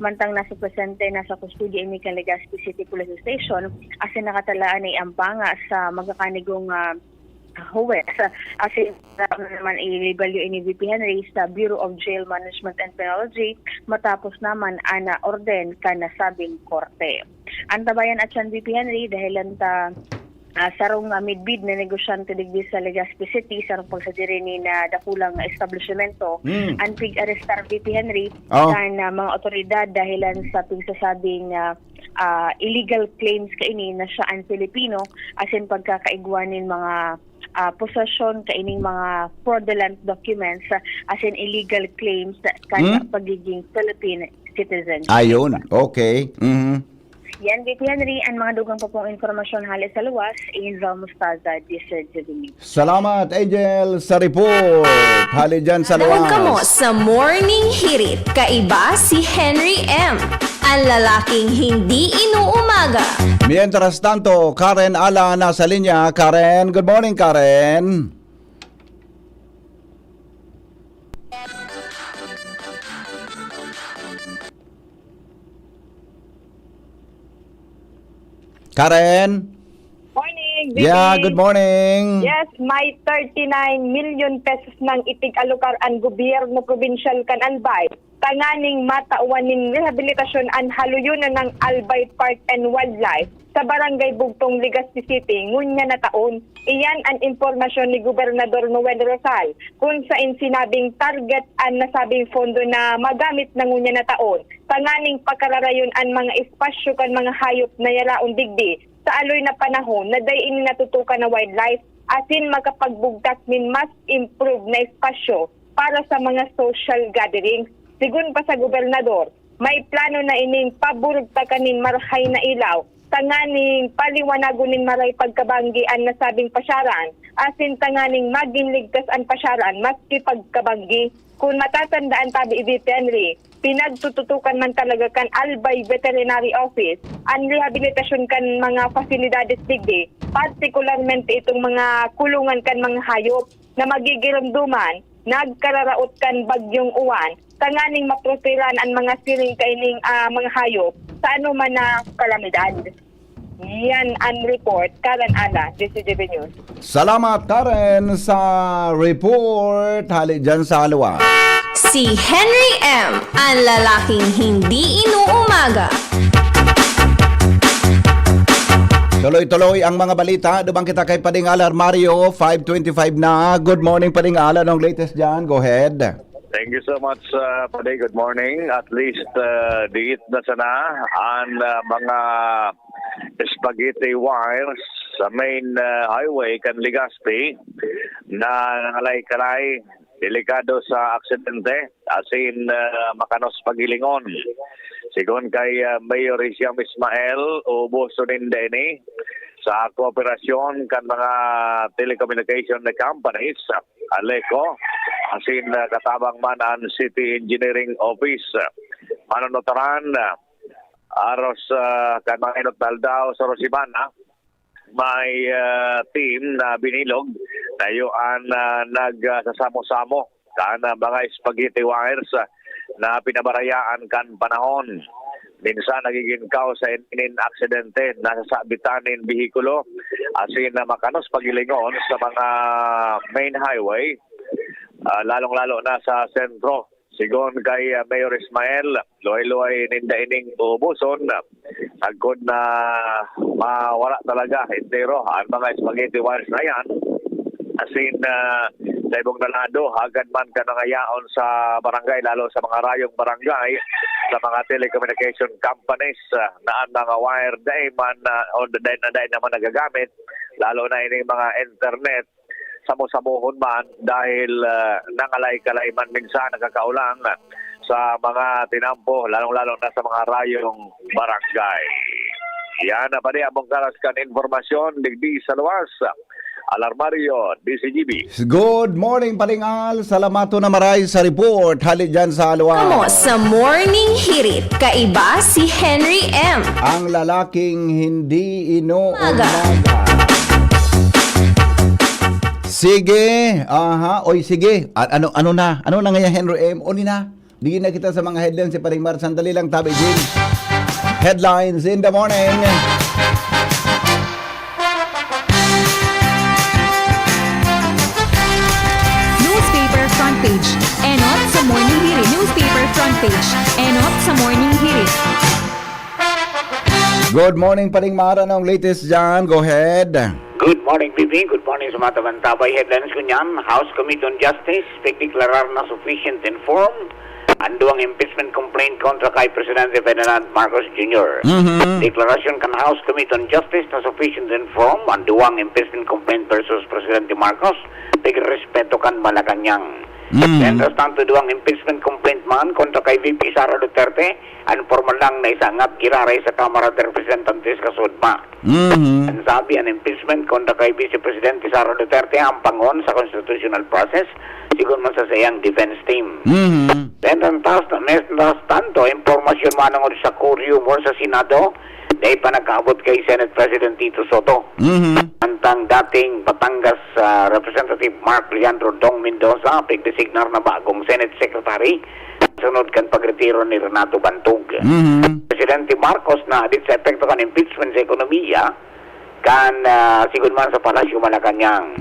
mantang nasa presente nasa kustudya ni Legazpi City Police Station asin nakatalaan ay ambanga sa magkakanigong Huwes. Asin naman i-libelyo ni VP Henry sa Bureau of Jail Management and Penology matapos naman ana orden ka nasabing korte. Antabayan at siyan VP Henry dahilan ta sarong midbid na negosyante digdi sa Legazpi City sarong pagsadiri ni na dakulang establishmento anpig arestar VP Henry kan mga otoridad dahilan sa pinsasabing illegal claims kaini na siya ang Filipino asin pagkakaigwanin mga possession kaining mga fraudulent documents asin illegal claims kan pagiging Philippine citizen. Ayun, okay. Yan, VP Henry, ang mga dugang pa pong informasyon halis sa luwas, Angel Mustaza, DSRJV. Salamat, Angel, sa report. Hali dyan sa luwas. Tawag ka mo sa Morning Hirit. Kaiba si Henry M. Ang lalaking hindi inuumaga. Mientras tanto, Karen Ala nasa linya. Karen, good morning, Karen. Karen? Morning, VP. Yeah, good morning. Yes, may 39 million pesos ng itig-alokar ang gobyerno provincial kan Albay. Tanganing matauan ng rehabilitasyon ang haluyunan ng Albay Park and Wildlife sa Barangay Bugtong, Legazpi City, ngunya na taon. Iyan ang informasyon ni Gobernador Noel Rosal kung saan sinabing target ang nasabing fondo na magamit na ngunya na taon. Tanganing pagkararayon ang mga espasyo kan mga hayop na yaraon digdi sa aloy na panahon na dayin natutukan na wildlife asin makapagbugtak min mas improve na espasyo para sa mga social gatherings. Sigun pa sa gobernador, may plano na ining paburugta kanin marhay na ilaw, tanganing paliwanagunin maray pagkabanggi ang nasabing pasyaran, asin tanganing maging ligtas ang pasyaran maski pagkabanggi. Kung matatandaan tabi VP Henry, pinagtututukan man talaga kan Albay Veterinary Office ang rehabilitasyon kan mga fasilidades digdi, partikularmente itong mga kulungan kan mga hayop na magigiramduman, nagkararaot kan bagyong uwan, tanganing maproteran ang mga siling kaining mga hayop sa anuman na kalamidad. Yan ang report. Karen Ala, DCJB News. Salamat, Karen, sa report. Hali dyan sa luwas. Si Henry M. Ang lalaking hindi inuumaga. Tuloy-tuloy ang mga balita. Dubang kita kay Padingala Mario, 5:25 na. Good morning, Padingala. Anong latest dyan? Go ahead. Thank you so much, Paday. Good morning. At least, diit na sana ang mga spaghetti wires sa main highway kan Legazpi na nangalay-kalay, delikado sa aksidente, asin makanos pagilingon. Sigon kay Mayor Isiam Ismael, ubuso nindeni sa kooperasyon kan mga telecommunication na companies, Aleco, asin katabang man ang City Engineering Office. Manonotaran, aros kan mga inotal daw sa Rosimana, may team na binilog, tayuan nagsasamo-samo kan mga spaghetti wires na pinabarayaan kan panahon. Minsan nagiging cause sa inin aksidente na sasabitanin bihikulo asin na makanos pagilingon sa mga main highway, lalong-lalo na sa sentro. Sigon kay Mayor Ismael, luhay-luhay ninda-ining ubuson, agkod na mawala talaga entero ang mga spaghetti wires na yan. Asin sa ibong nalado, hagad man ka nangayaon sa barangay, lalo sa mga rayong barangay, sa mga telecommunication companies na ang mga wire day man o day naman nagagamit, lalo na ining mga internet, samo-samuhon man dahil nangalay-kalay man minsan nakakaulang sa mga tinampo, lalong-lalo na sa mga rayong barangay. Yan na pa rin among karaskan informasyon digdi sa luwas. Alarmario, DCGB. Good morning, Palingal. Salamato na maray sa report. Hali dyan sa luwas. Kamo sa Morning Hirit. Kaiba si Henry M. Ang lalaking hindi inuumaga. Sige. Aha. Oy, sige. Ano na? Ano na ngayon, Henry M? Uni na. Di na kita sa mga headlines si Paring Mar. Sandali lang, Tabi Jim. Headlines in the morning. Newspaper front page. Enot sa morning hirit. Newspaper front page. Enot sa morning hirit. Good morning, Paring Mar. Anong latest dyan? Go ahead. Good morning, Bibi. Good morning sa mga tabantabay. Headlines ko niyan. House Committee on Justice, pagdeklarar na sufficient inform. Anduang impeachment complaint kontra kay Presidente Ferdinand Marcos Jr. Deklarasyon kan House Committee on Justice na sufficient inform. Anduang impeachment complaint versus Presidente Marcos. Pagrespeto kan Malacanang. Mientras tanto, duang impeachment complaint man kontra kay VP Sara Duterte, ang formal lang na isangap kiraray sa Kamara de Representantes kasudma. Ang sabi, ang impeachment kontra kay Vice Presidente Sara Duterte ang pangon sa constitutional process, sigun man sa sayang defense team. Mientras tanto, impormasyon manangod sa rumor sa Senado, dahil pa nakaabot kay Senate President Tito Soto. Antang dating Batangas Representative Mark Leandro Dong Mendoza, pagdesignar na bagong Senate Secretary, sunod kan pagretiro ni Renato Bantug. Presidente Marcos na adit sa epekto kan impeachment sa ekonomiya, kan sigud man sa Palasyo Malacanang.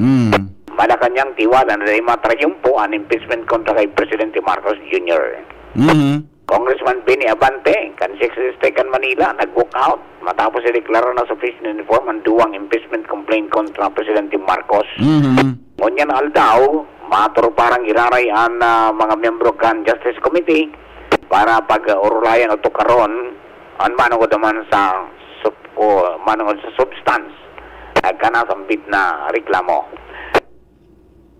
Malacanang tiwala na dahil matrayumpo ang impeachment kontra kay Presidente Marcos Jr. Congressman Benny Abante, kan 6 kan Manila, nag-walk out matapos i-deklara na sufficient inform ang duwang impeachment complaint kontra Presidente Marcos. Ngunyan aldaw, maturo parang iraray ang mga miyembro kan Justice Committee para pag-urulayan o tukaron ang manungod naman sa substance at kanasambit na reklamo.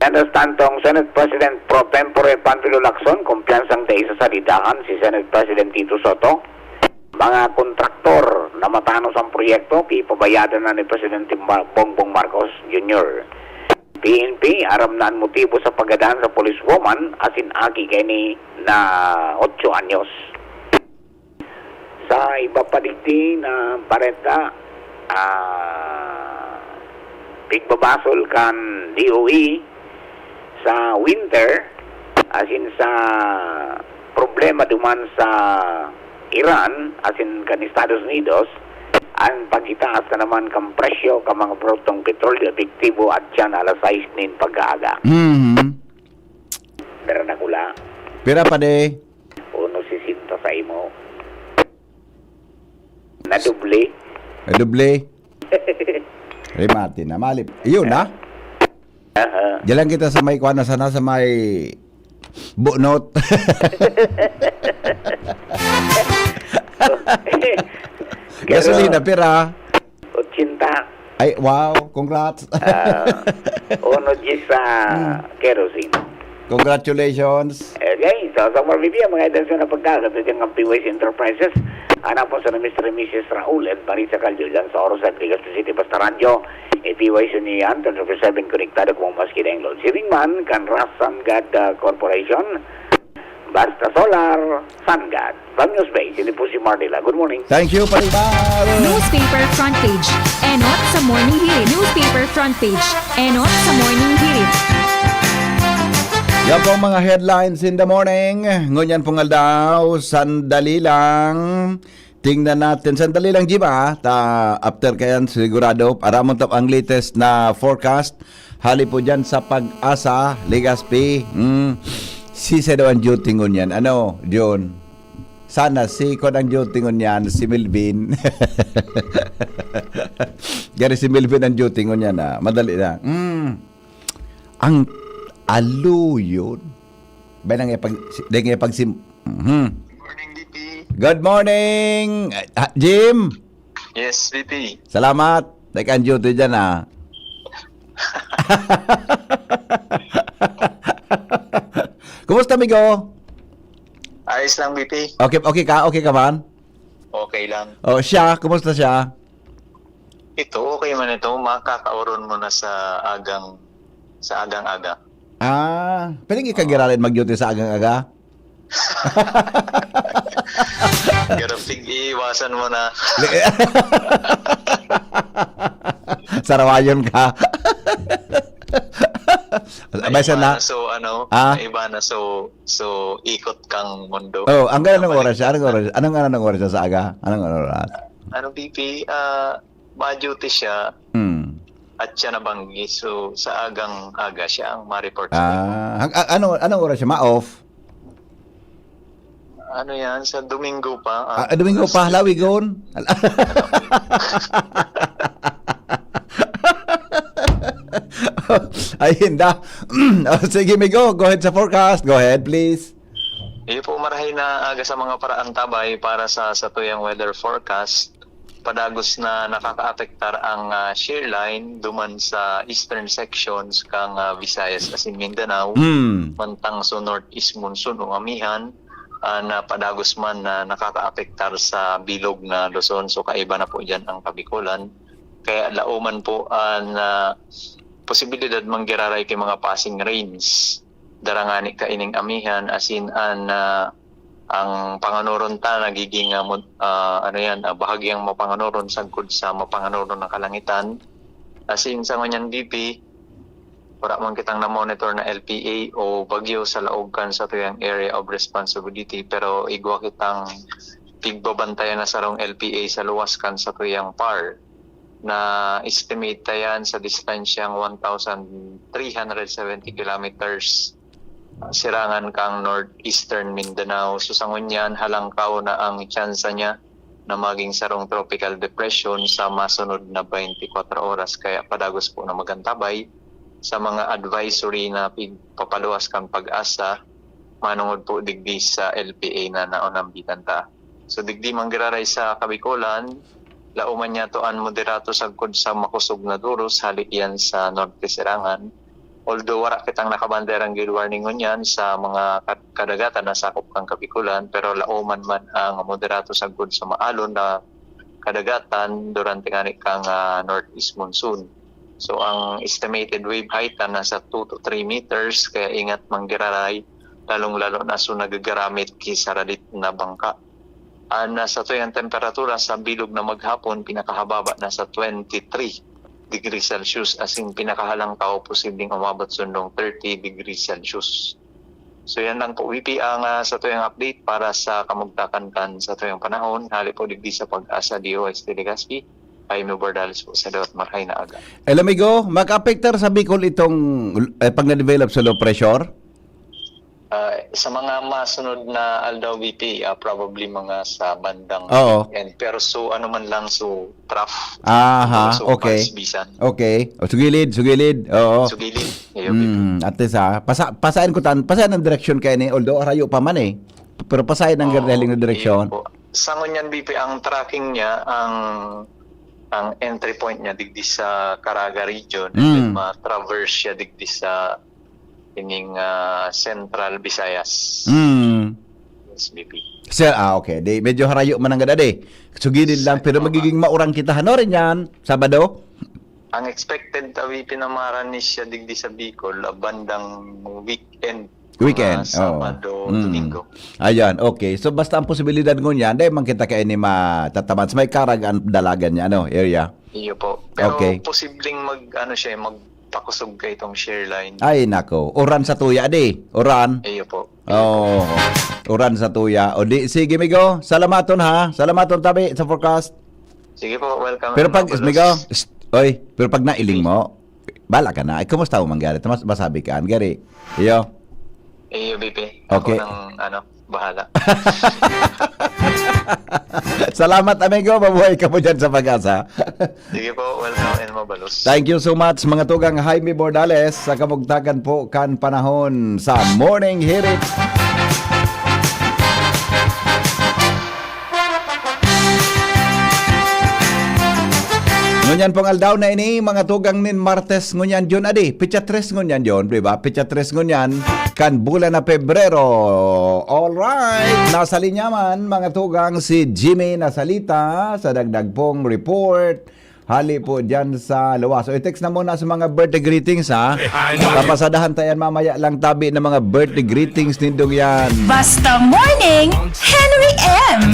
Tantong Senate President Pro Tempore Panfilo Lacson, kumpiyansang day sa salidahan si Senate President Tito Soto. Mga kontraktor na matanos ang proyekto, ipabayadan na ni Presidente Bongbong Marcos Jr. PNP, aram na ang motibo sa paggadaan sa policewoman, asin aki kay ni na 8 anyos. Sa iba pa digdi na bareta, pigbabasol kan DOE, sa winter, asin sa problema duman sa Iran, asin kan Estados Unidos, ang pagitaas na naman kang presyo ka mga produktong petrolyo, epektibo at yan alas 6 nin pag-aaga. Pero nakula. Pira pa de? 1.60 sa imo. Naduble. Doble. Remati na malip. Iyon na. Diyan kita sa may kuana sana sa may bunot. Gasolina pira. 80. Ay, wow, congrats. Uno sa kerosene. Congratulations. Okay, so sa mga bibigyan, mga edensyon na pagkagat dyan ng PYC Enterprises, anak po sa Mr. and Mrs. Raul at Marisa Caldio dyan sa Oros at Legazpi City, Basta Radyo, PYC niyan, 24/7 konektado kung maski na yung load saving man, kan Ras Sangad Corporation, Basta Solar, Sangad. From News Bay, sili po si Marnila. Good morning. Thank you, Palimar. Newspaper front page. Enot sa morning hirit. Newspaper front page. Enot sa morning hirit. Yan po ang mga headlines in the morning. Ngunyan pong aldaw, sandali lang. Tingnan natin. Sandali lang, Jiba. After kayan, sigurado, para mo ang latest na forecast. Hali po dyan sa Pag-asa, Legazpi. Si daw ang duty ngunyan. Ano, John? Sana si Kon ang duty ngunyan, si Melvin. Gari si Melvin ang duty ngunyan. Madali na. Ang aluyon. Ba nang ipag sim. Morning, VP. Good morning, Jim. Yes, VP. Salamat. Like ang duty dyan, Kumusta, amigo? Ayos lang, VP. Okay ka man? Okay lang. Oh, siya, kumusta siya? Ito, okay man ito. Makakauron mo na sa agang-aga. Pwede ikagiralin mag-duty sa agang-aga? Pero iiwasan mo na. Sarawayon ka. Basta na. So ano, Ah? iba na so ikot kang mundo. Oh, ang ganda ng oras siya. Anong oras? Anong oras siya sa aga? Anong oras? Ano BP, ma-duty siya at siya nabanggi. So sa agang aga siya ang ma-report sa Anong oras siya? Ma-off? ano yan, sa Domingo pa. Domingo pa, lawigon. Ay, hindi. Sige, Migo. Go ahead sa forecast. Go ahead, please. Iyo po marahay na aga sa mga paraan tabay para sa tuyang weather forecast. Padagos na nakaka-apektar ang shear line duman sa eastern sections kang Visayas as in Mindanao. Mantang so northeast monsoon o amihan na padagos man na nakaka-apektar sa bilog na Luzon. So kaiba na po dyan ang Kabikulan. Kaya lauman po na posibilidad manggiraray kay mga passing rains. Darangani ka ining amihan as in ang panganuron ta nagiging bahagyang mapanganuron sagkod sa mapanganuron ng kalangitan. As in sa nganyan BP, wala man kitang na-monitor na LPA o bagyo sa laog kan sa tuyang area of responsibility, pero igwa kitang pigbabantayan na sarong LPA sa luwas kan sa tuyang PAR na estimate tayan sa distansyang 1,370 kilometers sirangan kang northeastern Mindanao. So sa ngunyan, halangkaw na ang tsansa niya na maging sarong tropical depression sa masunod na 24 oras. Kaya padagos po na magantabay sa mga advisory na papaluwas kang pag-asa, manungod po digdi sa LPA na naunambitan ta. So digdi manggiraray sa Kabikulan, lauman niya to an moderato sagkod sa makusog na duros, halik yan sa norte sirangan. Although wala kitang nakabanderang grid warning yan sa mga kadagatan na sakop kang Kabikulan, pero lauman man ang moderato sagkod sa maalon na kadagatan durante nga kang northeast monsoon. So ang estimated wave height na nasa 2 to 3 meters, kaya ingat manggiraray, lalong-lalo na so nagagaramit kisaradit na bangka. Nasa to yung temperatura sa bilog na maghapon, pinakahababa na sa 23 degrees Celsius, as in pinakahalang tao posibleng umabot sundong 30 degrees Celsius. So yan lang po, VP, ang sa to yung update para sa kamugtakan kan sa to yung panahon. Hali po digdi sa pag-asa DOST Legazpi. Jaime Bordales po sa Dawat Marhay na aga. Amigo, mag-apektar sa Bicol itong pag na-develop sa low pressure? Sa mga masunod na Aldaw BP, probably mga sa bandang end. Pero so ano man lang, so trough. Aha, so okay. Bisan. Okay. O, sugilid. Oo. Sugilid. At least pasain ang direksyon kaya ni, although arayo pa man eh. Pero pasain ang gardeling na direksyon. Sa ngunyan BP, ang tracking niya, ang entry point niya digdi sa Caraga region, and then ma-traverse siya digdi sa ining Central Visayas. Yes, BP. Sir, okay. Medyo harayo man ang gadade. Sugilid lang, pero magiging maurang kita. Ano rin yan? Sabado? Ang expected BP na maranis siya digdi sa Bicol, bandang weekend. Sabado, Domingo. Ayan, okay. So basta ang posibilidad ngunyan, dahil man kita kayo ni matataman. May karag ang dalagan niya, area? Iyo po. Pero posibleng magpakusog ka itong share line. Ay, nako. Oran sa tuya, Oran. Iyo po. Oran sa tuya. O di, sige, Migo. Salamaton, ha? Salamaton, tabi, sa forecast. Sige po, welcome. Pero pag, Migo, pero pag nailing mo, bala ka na. Kumusta mo mangyari? Masabi ka, Gary. Iyo. BP. Okay. Ako nang, bahala. Salamat, amigo. Mabuhay ka po dyan sa pag-asa. Sige po, welcome and mabalos. Thank you so much, mga tugang Jaime Bordales, sa kamugtakan po kan panahon sa Morning Hirit. Ngunyan pong aldaw na ini, mga tugang nin Martes ngunyan yun, Pitsa 3 ngunyan yun, diba? Pitsa 3 ngunyan, kan bulan na Pebrero. Alright, nasa linya man, mga tugang, si Jimmy Nasalita sa dagdag pong report. Hali po dyan sa luwas. So, i-text na muna sa mga birthday greetings, ha? Papasadahan tayo mamaya lang tabi ng mga birthday greetings nindong yan. Basta Morning, Henry M.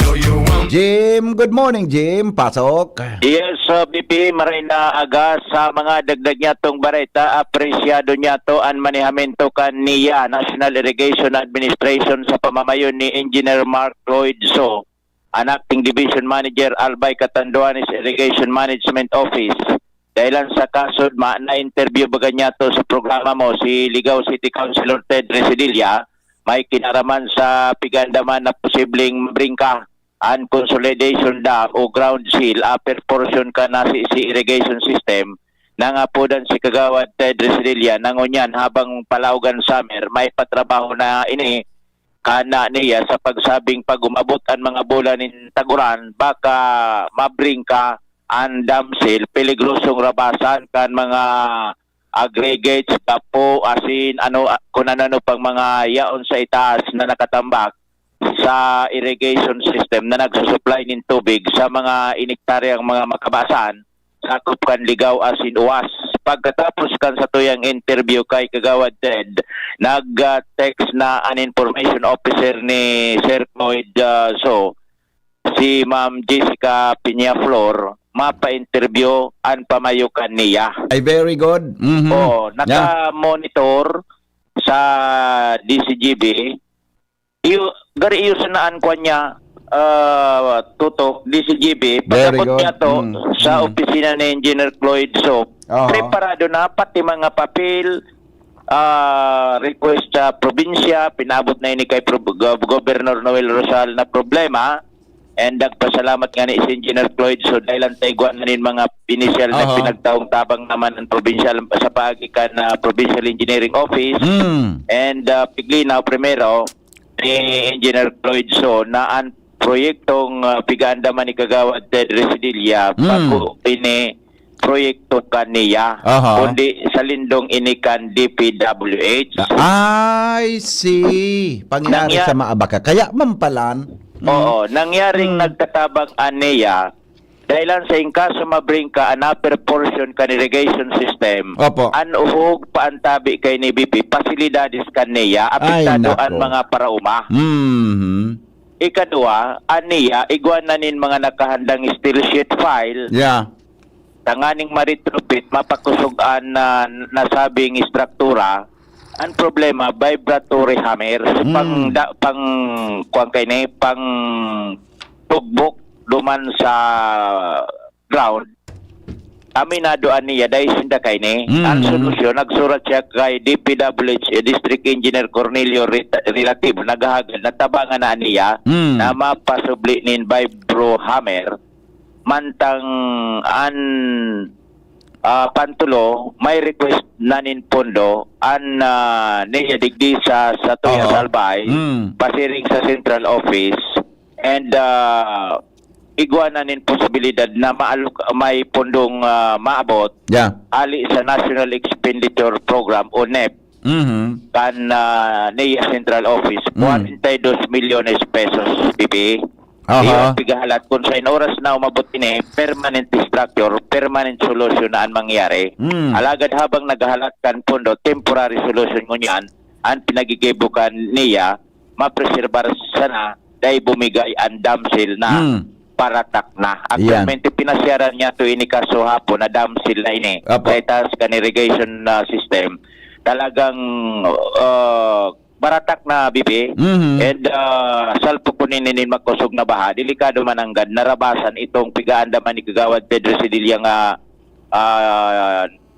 Jim. Good morning, Jim. Pasok. Yes, BP, maray na aga sa mga dagdag niya tong bareta, apresyado niya to ang manihamento kan niya National Irrigation Administration sa pamamayon ni Engineer Mark Lloyd So, ang Acting Division Manager Albay Catanduanes Irrigation Management Office. Dahilan sa kaso, na-interview baga niya to sa programa mo si Ligaw City Councilor Ted Residilla, may kinaraman sa pigandaman na posibleng mabringka ang consolidation dam o ground seal upper portion ka na si irrigation system nangapudan si Kagawad Ted Residilla nangunyan habang palaugan summer may patrabaho na ini kana niya sa pagsabing pag umabot ang mga bulan ng taguran baka mabringka ang dam seal peligrosong rabasan kan mga aggregates, tapo, asin, kung ano pang mga yaon sa itaas na nakatambak sa irrigation system na nagsusupply ng tubig sa mga inektaryang mga makabasan, sakop kan Ligaw asin uwas. Pagkatapos kan sa tuyang interview kay Kagawad Ted, nag-text na an information officer ni Sir Lloyd So, si Ma'am Jessica Piñaflor, mapa-interview ang pamayukan niya. Ay, very good. Mm-hmm. Oo, naka-monitor sa DCGB. Gari iusanaan ko niya tutok DCGB. Pagkabot niya to sa opisina ni Engineer Lloyd So, preparado na pati mga papel, request sa probinsya, pinabot na ini kay Governor Noel Rosal na problema. And nagpasalamat nga ni Engineer Lloyd So dahil ang taiguan na rin mga initial na pinagtaong tabang naman ng provincial sa pagikan na Provincial Engineering Office. And piglinaw primero ni Engineer Lloyd So na ang proyektong pigandaman ni Kagawad Ted Residilla bago ini proyekto kaniya kundi sa lindong inikan DPWH. I see. Pangyari sa Maabaka. Kaya mampalan. Oo, nangyaring nagtatabang aneya dahilan sa ingkaso mabringka an upper portion kan irrigation system. An uhog paantabi kay ni BP pasilidades kaniya apektado an mga parauma. Ikadua, aniya igwananin mga nakahandang steel sheet file. Tanganing maritrupit mapakusugan na nasabing struktura. Ang problema vibratory hammer pang kuan kay ni pang tugbok duman sa ground aminado niya dahil sinda kay ni ang solusyon nagsurat siya kay DPWH District Engineer Cornelio Relativo nagahagad natabangan na niya na mapasubli nin vibro hammer mantang an pantulo may request nanin pondo an niya digdi sa Tuya Salbay pasiring sa central office and igwananin posibilidad na may pondong maabot ali sa National Expenditure Program o NEP kan niya central office 42 milyones pesos BP. Iyon pigahalat kung sa oras na umabot ini permanent structure, permanent solution na ang mangyari. Alagad habang naghahalat kan pondo, temporary solution ngunyan, ang pinagigibukan niya, mapreserbar sana dahil bumigay ang dam seal na paratak na. Actualmente pinasyaran niya to ini kaso hapon na dam seal na ini. Dahil kan irrigation system. Talagang baratak na BP and salpo ko ninin magkusog na baha delikado mananggad narabasan itong pigaandaman ni Kagawad Ted Residilla nga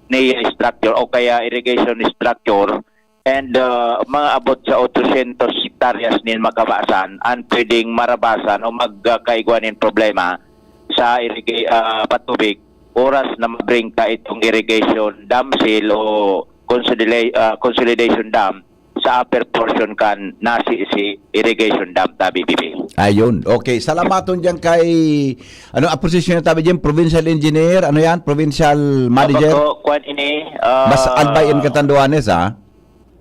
niya structure o kaya irrigation structure and mga abot sa 800 hektaryas nin makabasan ang pwedeng marabasan o magkaiguanin problema sa patubig oras na mabring ka itong irrigation dam seal o consolidation dam sa upper portion kan nasi si irrigation dam tabi BB. Ayun. Okay, salamaton diyan kay posisyon tabi diyan provincial engineer, provincial manager. Kwan ini Mas Albay Catanduanes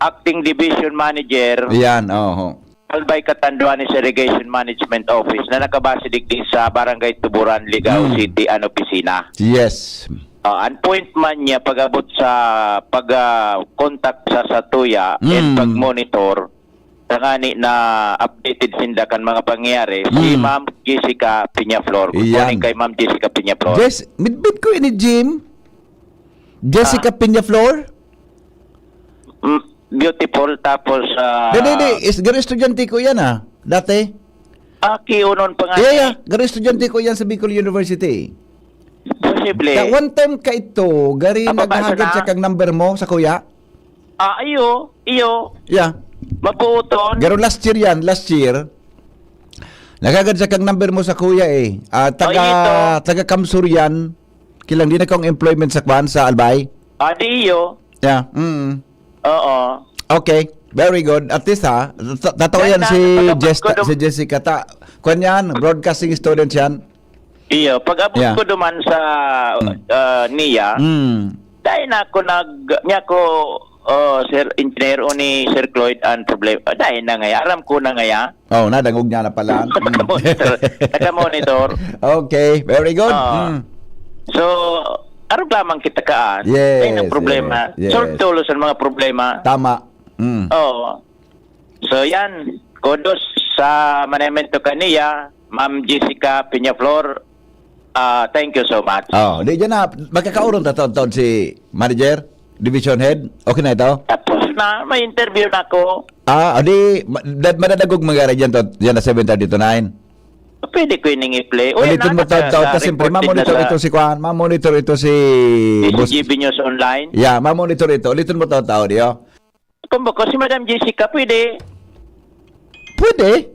Acting Division Manager. Yan, Albay Catanduanes Irrigation Management Office na nakabase digdi sa Barangay Tuburan, Ligaw City opisina. Yes. Ang point man niya pag-abot sa pag-contact sa Tuya and pag-monitor tangani na updated sinda kan mga pangyayari si Ma'am Jessica Peñaflor. Good Iyan. morning kay Ma'am Jessica Peñaflor. Midbit ko ini Jim. Jessica Peñaflor? Beautiful tapos Hindi. Garo estudyante ko yan dati. kiunon pa nga. Yeah. Garo estudyante ko yan sa Bicol University. Posible. One time ka ito, gari Napabasa naghagad na? siya kang number mo sa kuya? Iyo. Yeah. Mapuuton. Garo last year. Naghagad siya kang number mo sa kuya eh. Taga Kamsur yan. Kilang di na kong employment sa kwan sa Albay. Di iyo. Yeah. Oo. Okay. Very good. At least totoo yan si Jessica. Kwan yan, broadcasting student yan. Iyo. Pag abot ko duman sa niya, dahil na ako niya ko Sir Engineer o ni Sir Cloyd ang problem. Dahil na ngaya. Aram ko na ngaya. Oh, nadangog niya na pala. Naka-monitor. Okay. Very good. So, araw lamang kita kaan. Yes, Ayun ang problema. yes. Solve tulos ang mga problema. Tama. Oo. So, yan. Kudos sa manamento kaniya, Ma'am Jessica Peñaflor. Thank you so much. Oh, di dyan na. Magkakaurong taon si manager, division head. Okay na ito? Tapos na, may interview na ako. Di, madadagog mga dyan na 7:30 to 9. Pwede ko yung i-play. Ulitin mo taon. Kasi siyempre, mamonitor ito si Kwan. Mamonitor ito si... GB News Online. Yeah, mamonitor ito. Ulitin mo taon, diyo. Kumbaga, si Madam Jessica, pwede. Pwede.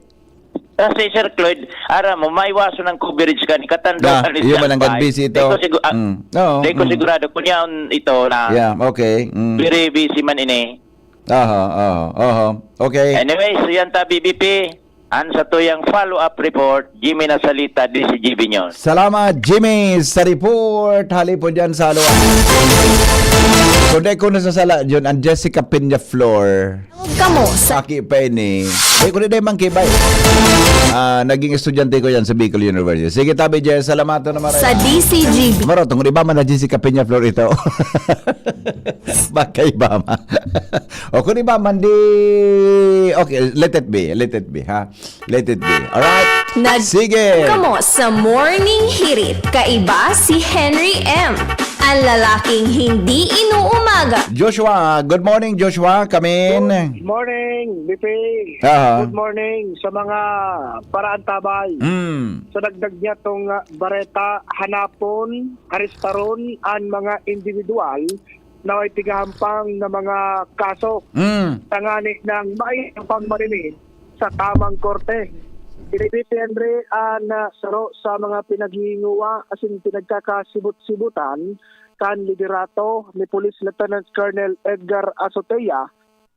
Kasi Sir Cloyd, aram mo, maiwaso ng coverage ka ni Katandong. Yung mananggan busy ito. Hindi ko sigurado. Kunya ito na. Yeah, okay. Very busy man ini. Okay. Anyway, so yan ta BBP. An sa tuyang follow-up report, Jimmy Nasalita, DCGB News. Salamat, Jimmy, sa report. Hali po dyan sa aluan. Kundi ko nasasala dyan, ang Jessica Peñaflor. Kamo sa Aki pa ini. Kundi na yung mangkibay. Naging estudyante ko yan sa Bicol University. Sige, tabi, Jess. Salamat naman. sa DCGB. Marotong, kung iba man na Jessica Peñaflor ito. Baka iba man. O kung iba man di... Okay, let it be, ha? Let it be. Alright? Sige! Kamo sa Morning Hirit. Kaiba si Henry M. Ang lalaking hindi inuumaga. Joshua, good morning, Joshua. Come in. Good morning, BP. Aha. Good morning sa mga paraan tabay. Sa dagdag niya tong bareta, hanapon, aristaron, ang mga individual na may tigahampang na mga kaso. Tangani ng may pangmarinig sa tamang korte. Pinipiti Andre na saro sa mga pinaghihinguwa asin pinagkakasibut-sibutan kan liderato ni Police Lieutenant Colonel Edgar Azotea,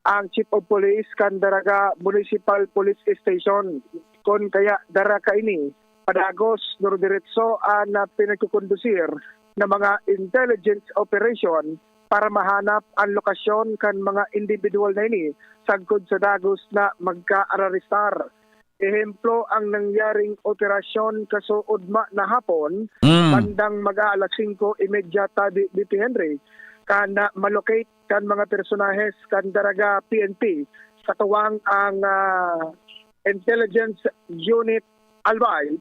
ang Chief of Police kan Daraga Municipal Police Station. Kon kaya Daraga ini padagos nordiretso na pinagkukondusir ng mga intelligence operation para mahanap ang lokasyon kan mga individual na ini sagkod sa dagos na magka-araristar. Ehemplo ang nangyaring operasyon kasuod na hapon, bandang mag-aalas 5:30 tabi BP Henry, kana malocate kan mga personahes kan Daraga PNP, katuwang ang Intelligence Unit Albay,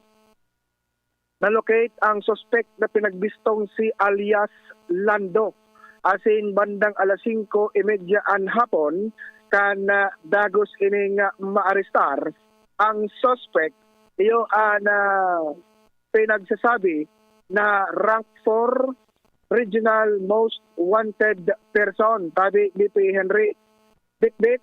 nalocate ang suspect na pinagbistong si alias Lando. Asin bandang alas 5:30 an hapon, kan dagos ining maarestar ang suspect. Iyo pinagsasabi na rank 4 regional most wanted person tabi BP Henry. Bitbit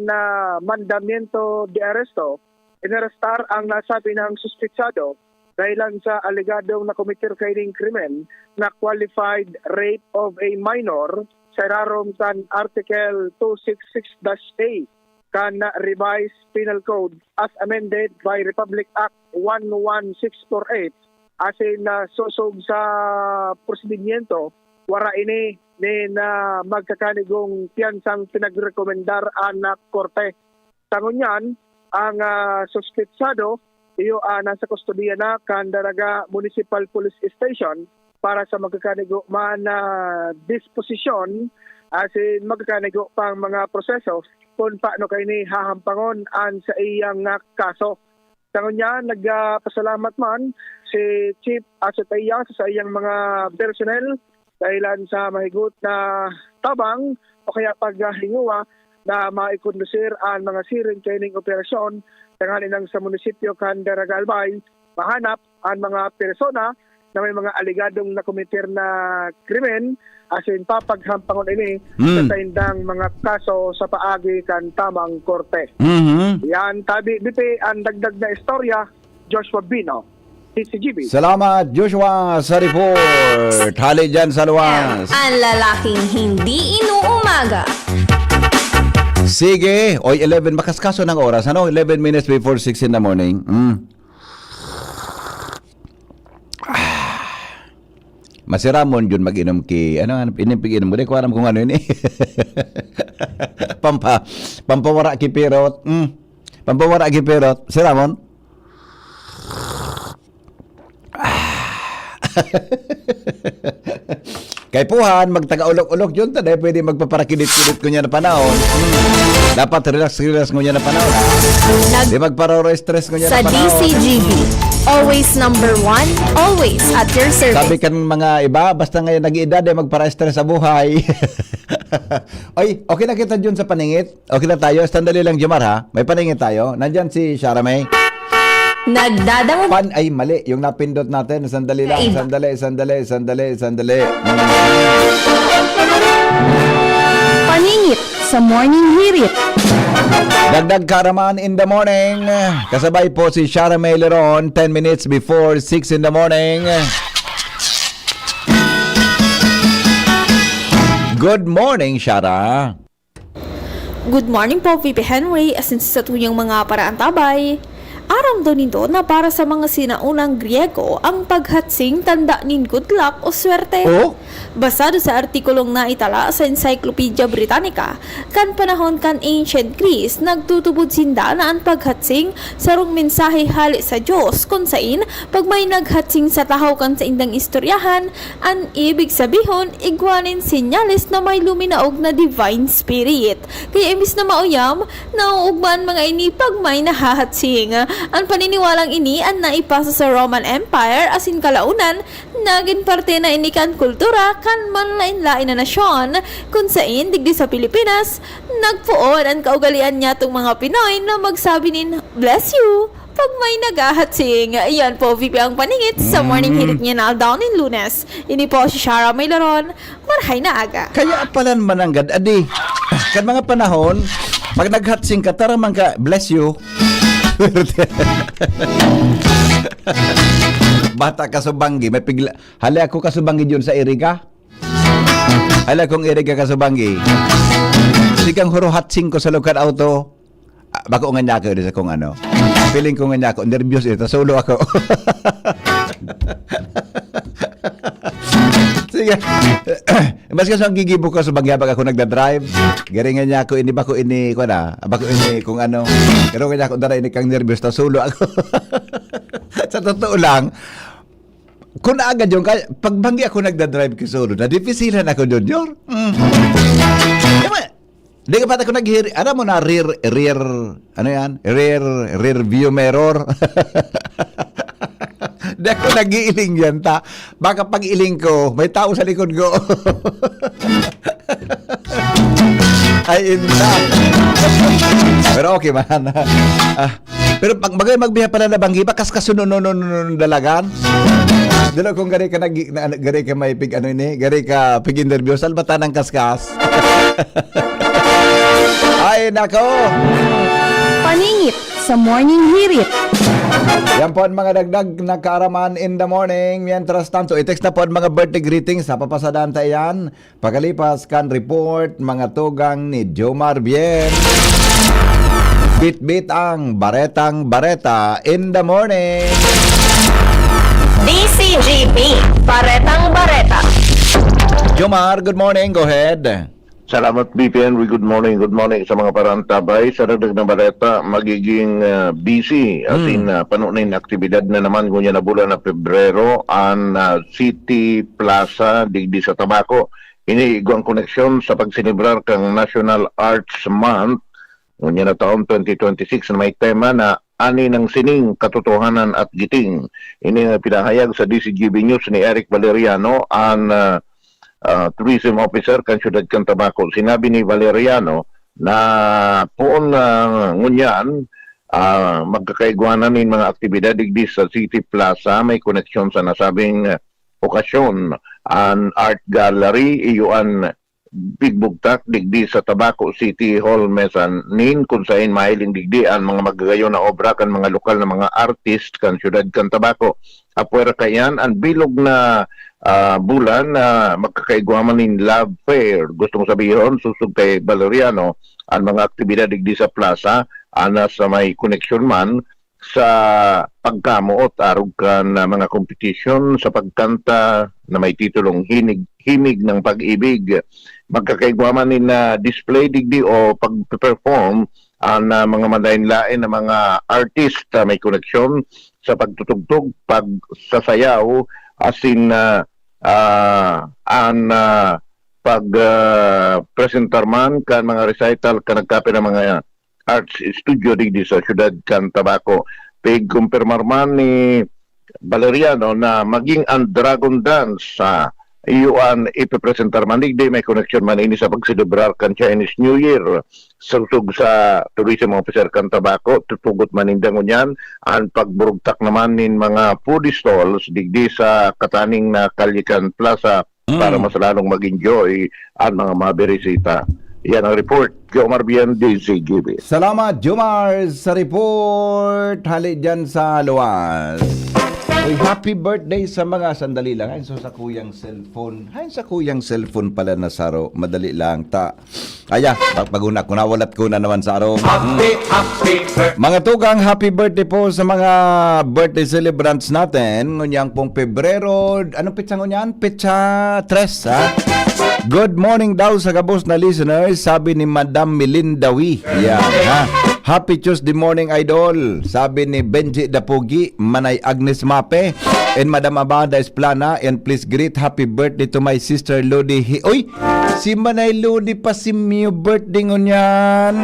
na mandamiento de arresto, inarestar ang nasabi ng suspetsado dahilan sa alegadong na committer kaining krimen na qualified rape of a minor sa rarom kan Article 266-A kan revised penal code as amended by Republic Act 11648 asin na susog sa prosedimiento wara ini ni na magkakanigong piyansang pinagrekomendar anak korte. Tangunyan ang suspetsado iyo nasa kustodiya na kan Daraga Municipal Police Station para sa magkakanigo man disposisyon asin magkakanigo pang mga proseso kung paano kayo ni hahampangon an sa iyang kaso. Sa kanya, nagpasalamat man si Chief Asataya sa iyang mga personnel dahilan sa mahigot na tabang o kaya paghinguwa na maikondusir ang mga siring kaining operasyon tangali ng sa munisipyo kan Daragalbay, mahanap ang mga persona na may mga aligadong nakomiter na krimen asin papaghampangon ini sa taindang mga kaso sa paagi kan tamang korte. Yan tabi bipi ang dagdag na istorya, Joshua Bino, TCGB. Salamat Joshua sa report. Hali dyan sa luwas. Ang lalaking hindi inuumaga. Sige, oy 11 makaskaso ng oras, ano? 11 minutes before 6 in the morning. Masiramon yun mag-inom ki, inom mo, di ko alam kung ano yun eh. Pampawara ki perot. Pampawara ki perot. Siramon? Kay Puhan, magtaga-ulok-ulok yun, taday pwede magpaparakilit-kilit ko niya na panahon. Dapat relax-relax ko niya na panahon. Di magparoro-stress ko niya Sa na panahon. DCGB, always number 1, always at your service. Sabi kan mga iba, basta ngayon nag-iedad ay magpara-stress sa buhay. Oy, okay na kita dyan sa paningit? Okay na tayo? Sandali lang, Jomar, ha? May paningit tayo. Nandyan si Sharamay. Nagdadangon Ay, mali. Yung napindot natin. Sandali lang. Iba. Sandali. Paningit sa Morning Hirit. Dagdag karaman in the morning. Kasabay po si Sharamay Leron, 10 minutes before 6 in the morning. Good morning, Shara. Good morning po, VP Henry, asin sa tuyang mga paraantabay. Aram daw nito na para sa mga sinaunang Griego ang paghatsing tanda nin good luck o swerte. Oh? Basado sa artikulong na itala sa Encyclopedia Britannica, kan panahon kan Ancient Greece, nagtutubod sinda na ang paghatsing sarong mensahe hali sa Diyos kung sain pag may naghatsing sa tahaw kan sa indang istoryahan, ang ibig sabihon igwanin sinyalis na may luminaog na divine spirit. Kaya imbis na mauyam, nauugban mga ini pag may nahahatsing. Ang paniniwalang ini ang naipasa sa Roman Empire asin kalaunan, naging parte na ini kan kultura kan manlain-lain na nasyon kung sain digdi sa Pilipinas, nagpuon ang kaugalian niya tong mga Pinoy na magsabi nin, bless you, pag may nagahatsing. Yan po, VP ang paningit sa morning hirit niya na down in Lunes. Ini po si Shara Maylaron, marhay na aga. Kaya palan mananggad, adi. Kan mga panahon, pag naghatsing ka, taramang ka, bless you. Bata kasubanggi, may pigla. Hali ako kasubanggi yun sa Iriga. Hali akong Iriga kasubanggi. Sigang huro hatsing ko sa lugar auto. Bako nga niya ako sa kung ano. Feeling ko nga niya ako, nervyos ito, solo ako. Sige. Mas kasi ang gigibo ko sa bagyabag ako nagda-drive. Garingan niya ako, ini ba ko ini, ko na, bako ini, kung ano. Pero kanya ako dara ini kang nervyos, ta solo ako. Sa totoo lang, kung agad yung, pagbanggi ako nagda-drive ko solo, na-difficilan ako doon, Yor. Di ka pata ko ano mo na, rear, ano yan? Rear view mirror. Di ako nag-iiling yan, ta. Baka pag-iling ko, may tao sa likod ko. Ay, inda. Pero okay man. Pero pag magbiya pala na banggi, bakas kasunod dalagan. Dalo kung gari ka may pig ano ini, gari ka pig interview, salbatan ng kaskas. Ay, nako. Paningit sa Morning Hirit. Yan po ang mga dagdag na kaaraman in the morning. Mientras tanto, i-text na po ang mga birthday greetings. Sa papasadaan tayo yan. Pagkalipas kan report, mga tugang ni Jomar Bien. Bit-bit ang baretang bareta in the morning. DCGB, Baretang Bareta. Jomar, good morning. Go ahead. Salamat BPN, good morning sa mga parantabay. Sa dagdag na baleta, magiging busy as in panunin aktibidad na naman kunya na bulan na Pebrero ang City Plaza digdi sa Tabaco. Ini iguang koneksyon sa pagsinibrar kang National Arts Month Ngunya na taon 2026 na may tema na ani ng sining, katotohanan at giting. Ini nga pinahayag sa DCGB News ni Eric Valeriano, ang tourism officer kan Siyudad Cantabaco. Sinabi ni Valeriano na poon ngunyan magkakaigwanan ng mga aktibidad digdi sa City Plaza, may koneksyon sa nasabing okasyon. An art gallery iyuan bigbugtak digdi sa Tabaco City Hall mezzanine kung saan mahiling digdi ang mga magagayon na obra kan mga lokal na mga artist kan Siyudad kan Tabaco. Apwera kayan ang bilog na bulan na magkakaigwaman ng love fair. Gusto mo sabihin, susug kay Valeriano, ang mga aktibidad digdi sa plaza ana sa may koneksyon man sa pagkamuot arog kan mga competition sa pagkanta na may titulong Himig ng Pag-ibig. Magkakaigwaman ni na display digdi o pag-perform ang mga malain-lain na mga artist may koneksyon sa pagtutugtog, pagsasayaw, asin pag-presentar man kan mga recital kan nagkape ng mga arts studio digdi sa Siyudad kan Tabaco. Pig-kumpirmar man ni Valeriano na maging ang Dragon Dance sa iyuan ipipresentar man digdi may koneksyon man ini sa pagsilibrar kan Chinese New Year. Sugtug sa tourism officer kan Tabaco, tutugot man indang unyan ang pagburugtak naman nin mga food stalls digdi sa kataning na Kalyikan Plaza para mas lalong mag-enjoy ang mga mabirisita. Yan ang report. Jomar Bian, DCGB. Salamat, Jomar, sa report. Hali dyan sa luwas. Uy, happy birthday sa mga sandali lang. Ay, so sa kuyang cellphone. Ay, sa kuyang cellphone pala na saro. Madali lang. Aya, pagpaguna ko na, walat ko na naman saro. Happy birthday. Mga tugang, happy birthday po sa mga birthday celebrants natin. Ngunyang pong Pebrero. Anong pitsa ngunyan? Pitsa 3, ha? Good morning daw sa kabos na listeners, sabi ni Madam Melinda Wee. Yan, ha? Happy Tuesday morning, idol. Sabi ni Benji Dapugi, Manay Agnes Mape, and Madam Abada Esplana, and please greet happy birthday to my sister Lodi. Uy, si Manay Lodi pa si Mio birthday ngunyan.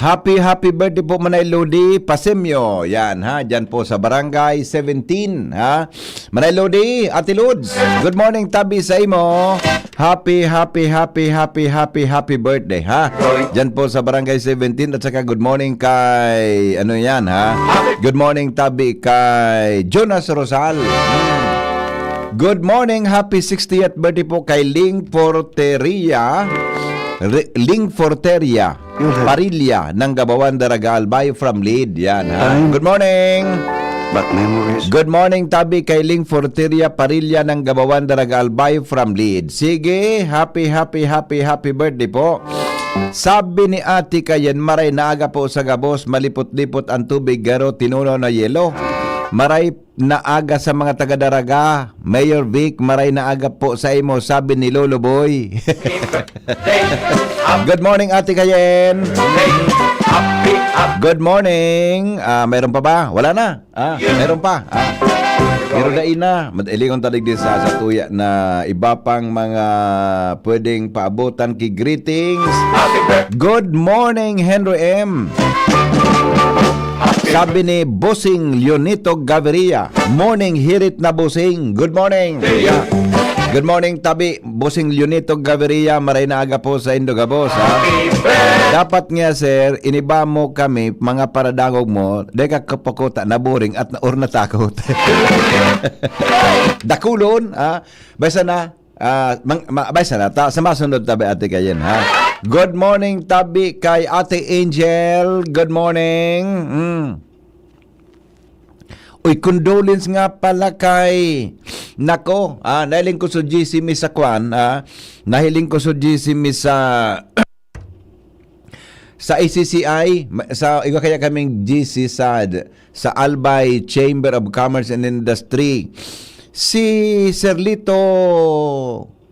Happy birthday po Manay Lodi Pasemyo. Yan, ha, dyan po sa Barangay 17, ha. Manay Lodi, Ate Lods, good morning tabi sa imo. Happy birthday, ha. Dyan po sa Barangay 17 at saka good morning kay ano yan, ha. Good morning tabi kay Jonas Rosal. Good morning, happy 60th birthday po kay Ling Forteria Parilla ng Gabawan Daraga Albay from Lead. Yan, ha. Good morning. Back memories. Good morning tabi kay Ling Forteria Parilla ng Gabawan Daraga Albay from Lead. Sige, happy birthday po. Sabi ni Ate Kayen, maray naaga po sa Gabos, malipot-lipot ang tubig garo tinuno na yelo. Maray naaga sa mga taga-Daraga. Mayor Vic, maray naaga po sa imo, sabi ni Lolo Boy. Good morning, Ate Kayen. Good morning. Mayroon pa ba? Wala na. Mayroon pa. Pero dahil na, madalingon talig din sa tuya na iba pang mga pwedeng paabutan ki greetings. Good morning, Henry M. Sabi ni Bossing Leonito Gaviria, morning hirit na Bossing. Good morning. Yeah. Good morning tabi Bossing Leonito Gaviria, maray na aga po sa Indogabos, ha. Dapat nga sir, iniba mo kami mga paradangog mo, deka kapakota na boring at or natakot. Dakulon, ha. Baysa na baysa na sa masunod tabi Ate Kayen, ha. Good morning tabi kay Ate Angel. Good morning. Uy, condolence nga pala kay nako, nahiling ko sa GC Miss sa Kwan, nahiling ko sa GC Miss sa ACCI, sa iba kaya kaming GC sa Albay Chamber of Commerce and Industry. Si Serlito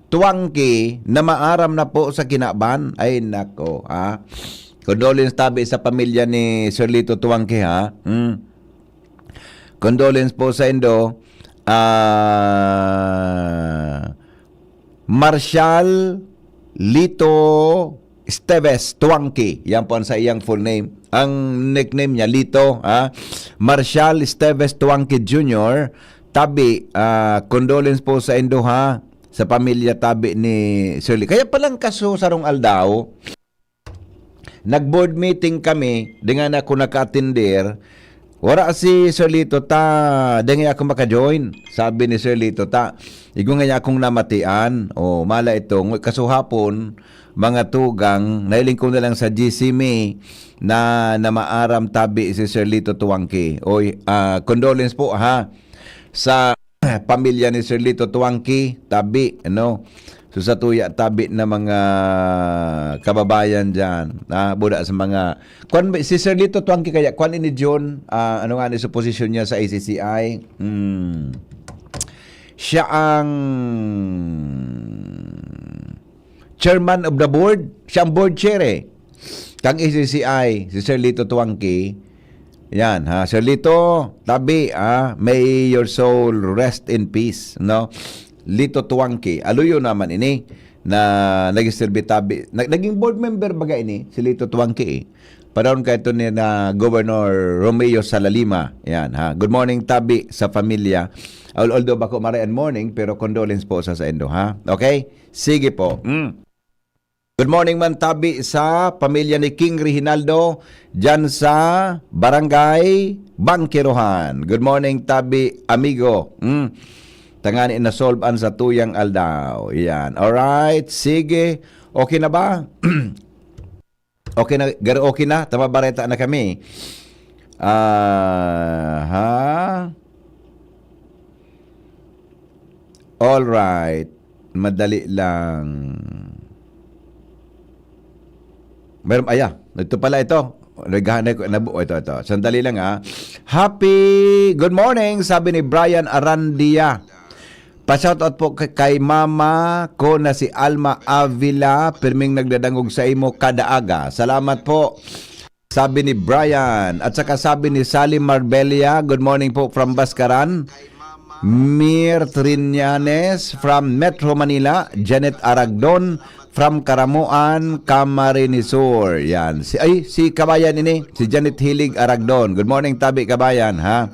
Tuangki na maaram na po sa kinaban. Ay nako, condolence tabi sa pamilya ni Serlito Tuangki, ha. Condolence po sa Indo. Marshall Lito Esteves Tuangki. Yan po ang sa iyang full name. Ang nickname niya, Lito. Marshall Esteves Tuangki Jr. Tabi, condolence po sa indo ha, sa pamilya tabi ni Sir Lito. Kaya palang kaso sarong aldaw, nag-board meeting kami, dengan ako naka-attender, wala si Sir Lito ta, dengan ako maka-join. Sabi ni Sir Lito ta, igo nga akong namatian, o mala itong, kasuhapon, mga tugang, nailing ko na lang sa GCME na maaram tabi si Sir Lito Tuangki. Oy, condolence po ha sa pamilya ni Sir Lito Tuangki, tabi, ano, so sa tuya tabi na mga kababayan dyan, buda sa mga, si Sir Lito Tuangki kaya, kwan ini John, ano nga ni sa posisyon niya sa ACCI, siya ang chairman of the board, siya ang board chair kang ACCI, si Sir Lito Tuangki. Yan ha, Sir Lito, tabi may your soul rest in peace, no? Lito Tuangki, aluyo naman ini na nag-serve tabi, naging board member baga ini si Lito Tuangki. Paraon kay ito ni na Governor Romeo Salalima. Yan ha. Good morning tabi sa pamilya. Although bako marayan morning pero condolence po sa endo ha. Okay? Sige po. Good morning man tabi sa pamilya ni King Reginaldo dyan sa Barangay Bangkirohan. Good morning tabi amigo. Tangani na solve an sa tuyang aldaw. Yan. Alright. Sige. Okay na ba? Okay na. Okay na. Tama bareta na kami. Alright. Madali lang. Meron, ito pala ito. Ito. Sandali lang Happy good morning, sabi ni Brian Arandia. Pa-shoutout po kay mama ko na si Alma Avila, pirming nagdadangog sa imo kada aga. Salamat po, sabi ni Brian. At saka sabi ni Sally Marbella, good morning po from Baskaran. Mir Trillanes from Metro Manila. Janet Aragdon from Karamuan, Camarinesur. Yan. Si kabayan ini, si Janet Hilig Aragdon. Good morning tabi kabayan ha.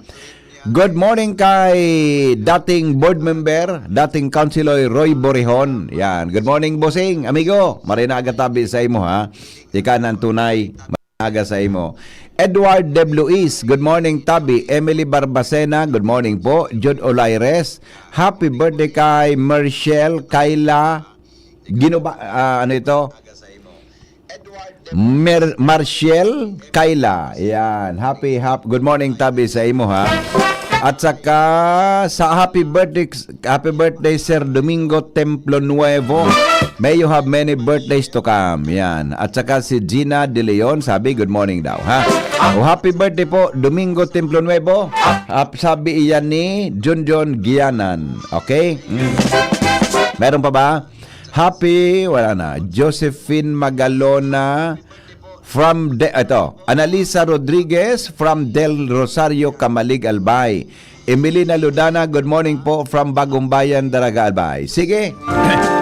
Good morning kay dating board member, dating councilor Roy Borihon. Yan. Good morning bossing, amigo. Marina aga tabi sa imo ha. Ikanan tunay, aga sa imo. Edward De Luis, good morning tabi. Emily Barbacena, good morning po. Jude Olaires, happy birthday kay Marshall Kayla ano ito? Marshall Kayla. Yan. Happy good morning tabi sa imo ha. At saka sa happy birthday Sir Domingo Templo Nuevo. May you have many birthdays to come. Yan. At saka si Gina De Leon, sabi good morning daw ha. Happy birthday po Domingo Templo Nuevo. Sabi iyan ni John Gianan. Okay? Meron pa ba? Happy, wala na. Josephine Magalona from Analisa Rodriguez from Del Rosario, Camalig, Albay. Emilina Ludana, good morning po from Bagong Bayan, Daraga, Albay. Sige.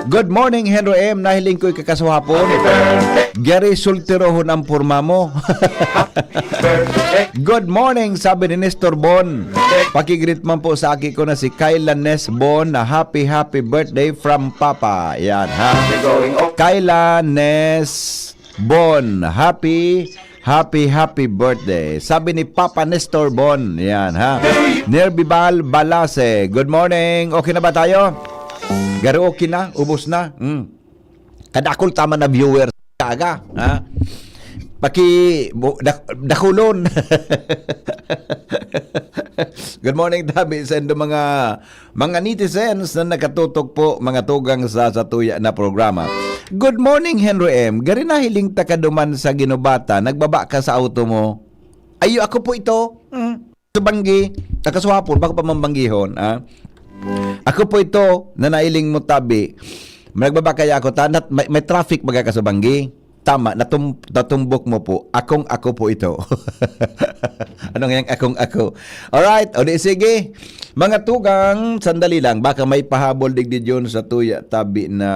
Good morning, Henry M. Nahiling ko'y kakasuhapon. Gary Sultirohon ang purma mo. Good morning, sabi ni Nestor Bon. Pakigreet man po sa aki ko na si Kyla Nes Bon na happy birthday from Papa. Yan ha. Kyla Nes Bon, happy birthday. Sabi ni Papa Nestor Bon. Yan ha. Nerbibal Balase, good morning. Okay na ba tayo? Garo okay na? Ubos na? Kadakol tama na viewers kaga. Ha? Dakulon. Good morning tabi sa mga netizens na nakatutok po mga tugang sa tuya na programa. Good morning Henry M. Gari na hiling takaduman sa Ginobata, nagbaba ka sa auto mo. Ayo ako po ito. Subanggi, kakasuhapon baka pa mambanggihon, Ako po ito na nailing mo tabi. Nagbaba kaya ako may traffic baga ka Subanggi. Tama, natumbok mo po. Ako po ito. Anong yang ako? Alright, o di sige. Mga tugang, sandali lang. Baka may pahabol digdi yun sa tuya tabi na...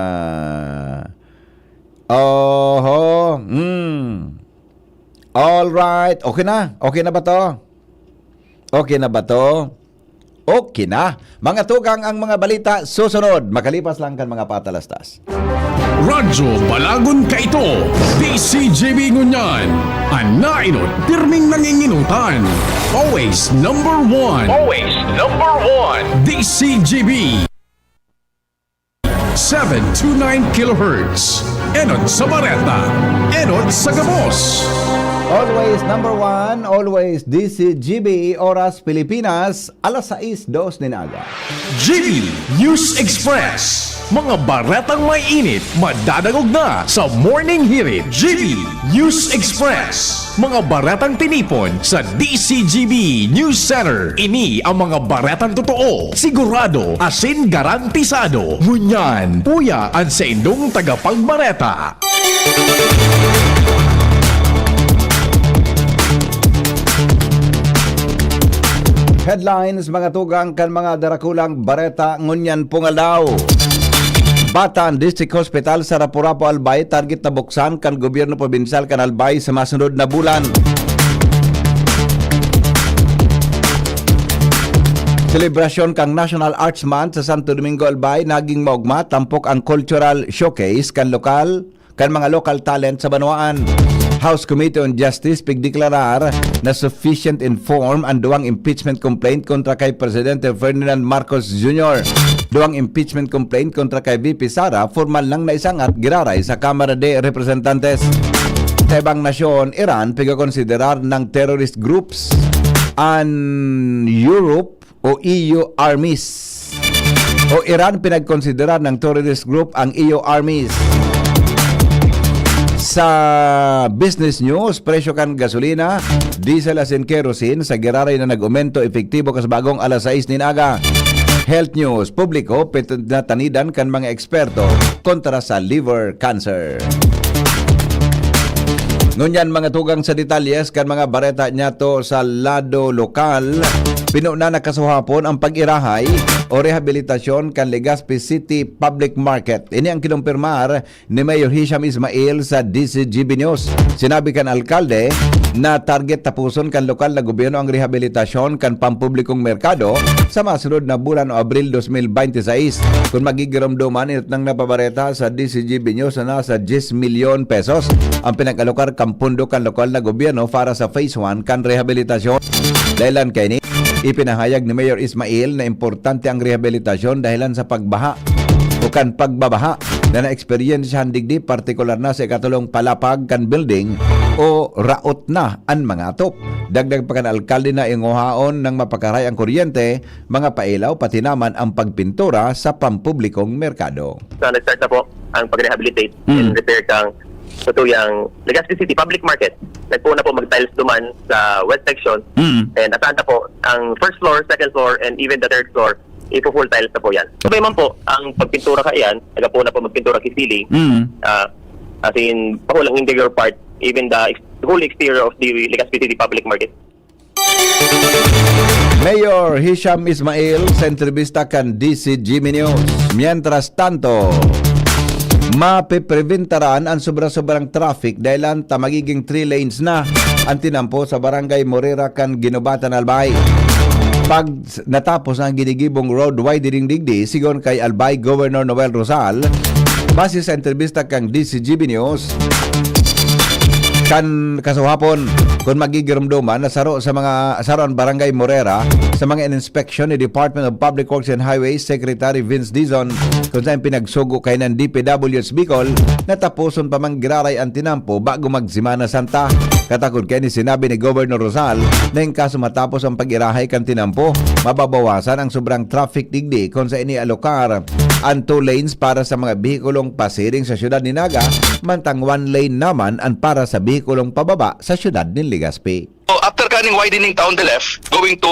Oho. All right. Okay na. Okay na ba to? Okay na ba to? Okay na. Mga tugang ang mga balita susunod. Makalipas lang kan mga patalastas. Radyo Balagon Kaito, DCGB Ngunyan, Anainot, pirming nanginginutan. Always number one. Always number one. DCGB. 729 kilohertz. Enot sa Bareta. Enot sa Gabos. Always number one, always DCGB, Oras Pilipinas, alas 6:02 ninaga. GB News Express. Mga baretang may init, madadagog na sa Morning Hirit. GB News Express. Mga baretang tinipon sa DCGB News Center. Ini ang mga baretang totoo, sigurado, asin garantisado. Ngunyan, puya ang sa indong tagapagbareta. Headlines mga tugang kan mga darakulang bareta ngunyan pungalaw. Batan District Hospital sa Rapurapo Albay target na buksan kan gobyerno probinsal kan Albay sa masunod na bulan. Selebrasyon kang National Arts Month sa Santo Domingo Albay naging maugma tampok ang cultural showcase kan mga local talent sa Banwaan. House Committee on Justice pigdeklarar na sufficient inform ang duwang impeachment complaint kontra kay Presidente Ferdinand Marcos Jr. Duwang impeachment complaint kontra kay VP Sara formal lang naisangat giraray sa Kamara de Representantes. Sa ibang nasyon, Iran pigakonsiderar ng terrorist groups ang Europe o EU armies. O Iran pinagkonsiderar ng terrorist group ang EU armies. Sa business news, presyo kan gasolina, diesel asin kerosene sa giraray na nag-aumento epektibo kas bagong alas 6 ninaga. Health news, publiko tanidan kan mga eksperto kontra sa liver cancer. Ngunyan mga tugang sa detalyes kan mga bareta niya to sa lado lokal, pinuna na kasuhapon ang pag-irahay o rehabilitasyon kan Legazpi City Public Market. Ini ang kinumpirmar ni Mayor Hisham Ismail sa DCGB News. Sinabi kan alkalde na target tapuson kan lokal na gobyerno ang rehabilitasyon kan pampublikong merkado sa masunod na bulan o Abril 2026. Kung magigiramduman itang napabareta sa DCGB News na nasa 10 milyon pesos ang pinag-alokar kampundo kan lokal na gobyerno para sa Phase 1 kan rehabilitasyon. Dahilan kay ni ipinahayag ni Mayor Ismail na importante ang rehabilitasyon dahilan sa pagbaha o kan pagbabaha na na-experiensyahan digdi partikular na sa ikatulong palapag kan building o raot na ang mga atop. Dagdag pa kan alkalde na inguhaon ng mapakaray ang kuryente, mga pailaw pati naman ang pagpintura sa pampublikong merkado. So nag-start na po ang pag-rehabilitate and repair kang tutuyang Legazpi City Public Market. Nagpuna po mag-tiles duman sa west section and asahan na po ang first floor, second floor and even the third floor ipo-full tiles na po yan. Sabay man po ang pagpintura ka yan, nagpuna po magpintura kisili as in pahulang interior part, even the whole exterior of the Legazpi City Public Market. Mayor Hisham Ismail sa entrevista kan DCGB News. Mientras tanto, mapipreventaran ang sobra-sobrang traffic dahil magiging 3 lanes na ang tinampo sa Barangay Morera kan Ginubatan Albay. Pag natapos ang ginigibong road widening digdi, sigon kay Albay Governor Noel Rosal, base sa entrevista kang DCGB News, kan kasuhapon kung magigiramduman na saro ang Barangay Morera sa mga inspection ni Department of Public Works and Highways Secretary Vince Dizon kung saan pinagsugo kay ng DPWH Bicol na tapuson pa mang giraray ang tinampo bago magsimana Santa. Katakod kay ni sinabi ni Governor Rosal na yung kaso matapos ang pag-irahay kan tinampo, mababawasan ang sobrang traffic digdi kung sa inialokar ang 2 lanes para sa mga bihikulong pasiring sa syudad ni Naga, mantang 1 lane naman ang para sa bihikulong pababa sa syudad ni Legazpi. So after kaning widening down the left, going to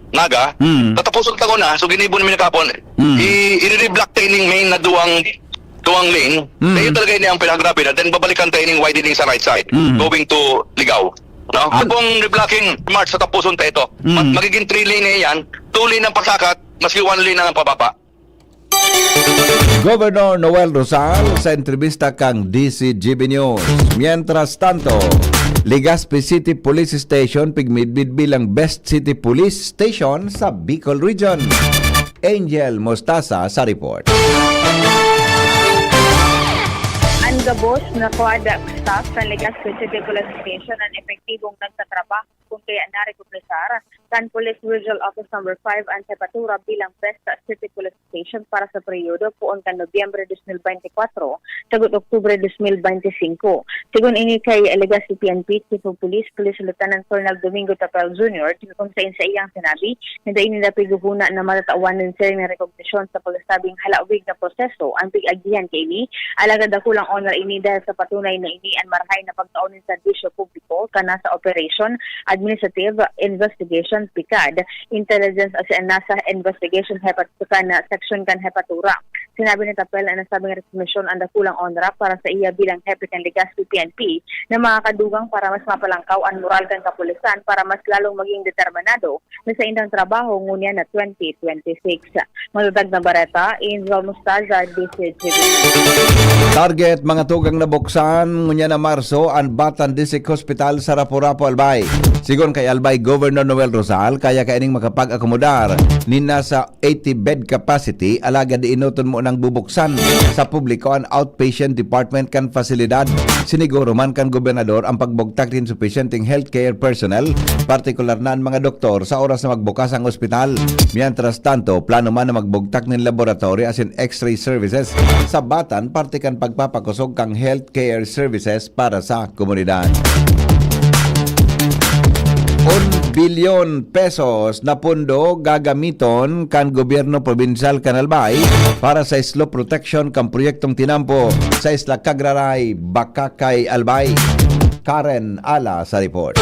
Naga, tatapuson ka ko na, so ginibo namin nakapon, i-reblock taining main na duwang lane, tayo talaga ini ang pinagrabe na, then babalikan taining widening sa right side, going to Ligaw. No? Kung reblocking March sa tapuson tayo ito, magiging 3 lane na yan, 2 lane ang pasakat, maski 1 lane na ang pababa. Governor Noel Rosal sa entrevista kang DCGB News. Mientras tanto, Legazpi City Police Station pigmidbid bilang Best City Police Station sa Bicol Region. Angel Mostaza sa report. Ang gabos na kuwada staff sa Legazpi City Police Station ang epektibong nagtatrabaho kung kaya narekomendar kan Police Regional Office No. 5 ang sepatura bilang Best City Police Station para sa periodo puon kan Nobyembre 2024 sagot Oktubre 2025. Sigun ini kay Legazpi PNP Chief of Police Lieutenant Colonel Domingo Tapel Jr. kung sa iyang sinabi na dahin nila piguhuna na matatawanan sila ng rekognisyon sa pagkasabing halawig na proseso ang pig-agihan kay ini alagad kulang honor ini dahil sa patunay na ini ang marahay na pagtaon ng serbisyo publiko kana sa Operation Administrative Investigation PICAD Intelligence as nasa Investigation kana Section kan Hepatura. Sinabi ni Tapel na nasabing recognition ang dakulang honor para sa iya bilang hepe kan Legazpi PNP na makakadugang para mas mapalangkaw ang moral kan kapulisan para mas lalong maging determinado na sa indang trabaho ngunya na 2026. Matatag na bareta, Angel Mostaza, DCGB. Target mga tugang nabuksan ngunya na Marso ang Batan District Hospital sa Rapu-Rapu, Albay. Sigon kay Albay Governor Noel Rosal kaya kaining makapag-akomodar ni nasa 80 bed capacity alaga di inuton mo ng bubuksan sa publiko ang outpatient department kan fasilidad. Siniguro man kan gobernador ang pagbugtak din sufficienting healthcare personnel, partikular na ang mga doktor sa oras na magbukas ang ospital. Mientras tanto, plano man na magbugtak ng laboratory as in x-ray services sa Batan, parte kan pagpapakusog kang healthcare services para sa komunidad. 1 bilyon pesos na pundo gagamiton kan gobyerno provincial kan Albay para sa slope protection kan proyektong tinampo sa Isla Cagraray, Bakakay, Albay. Karen Ala sa report.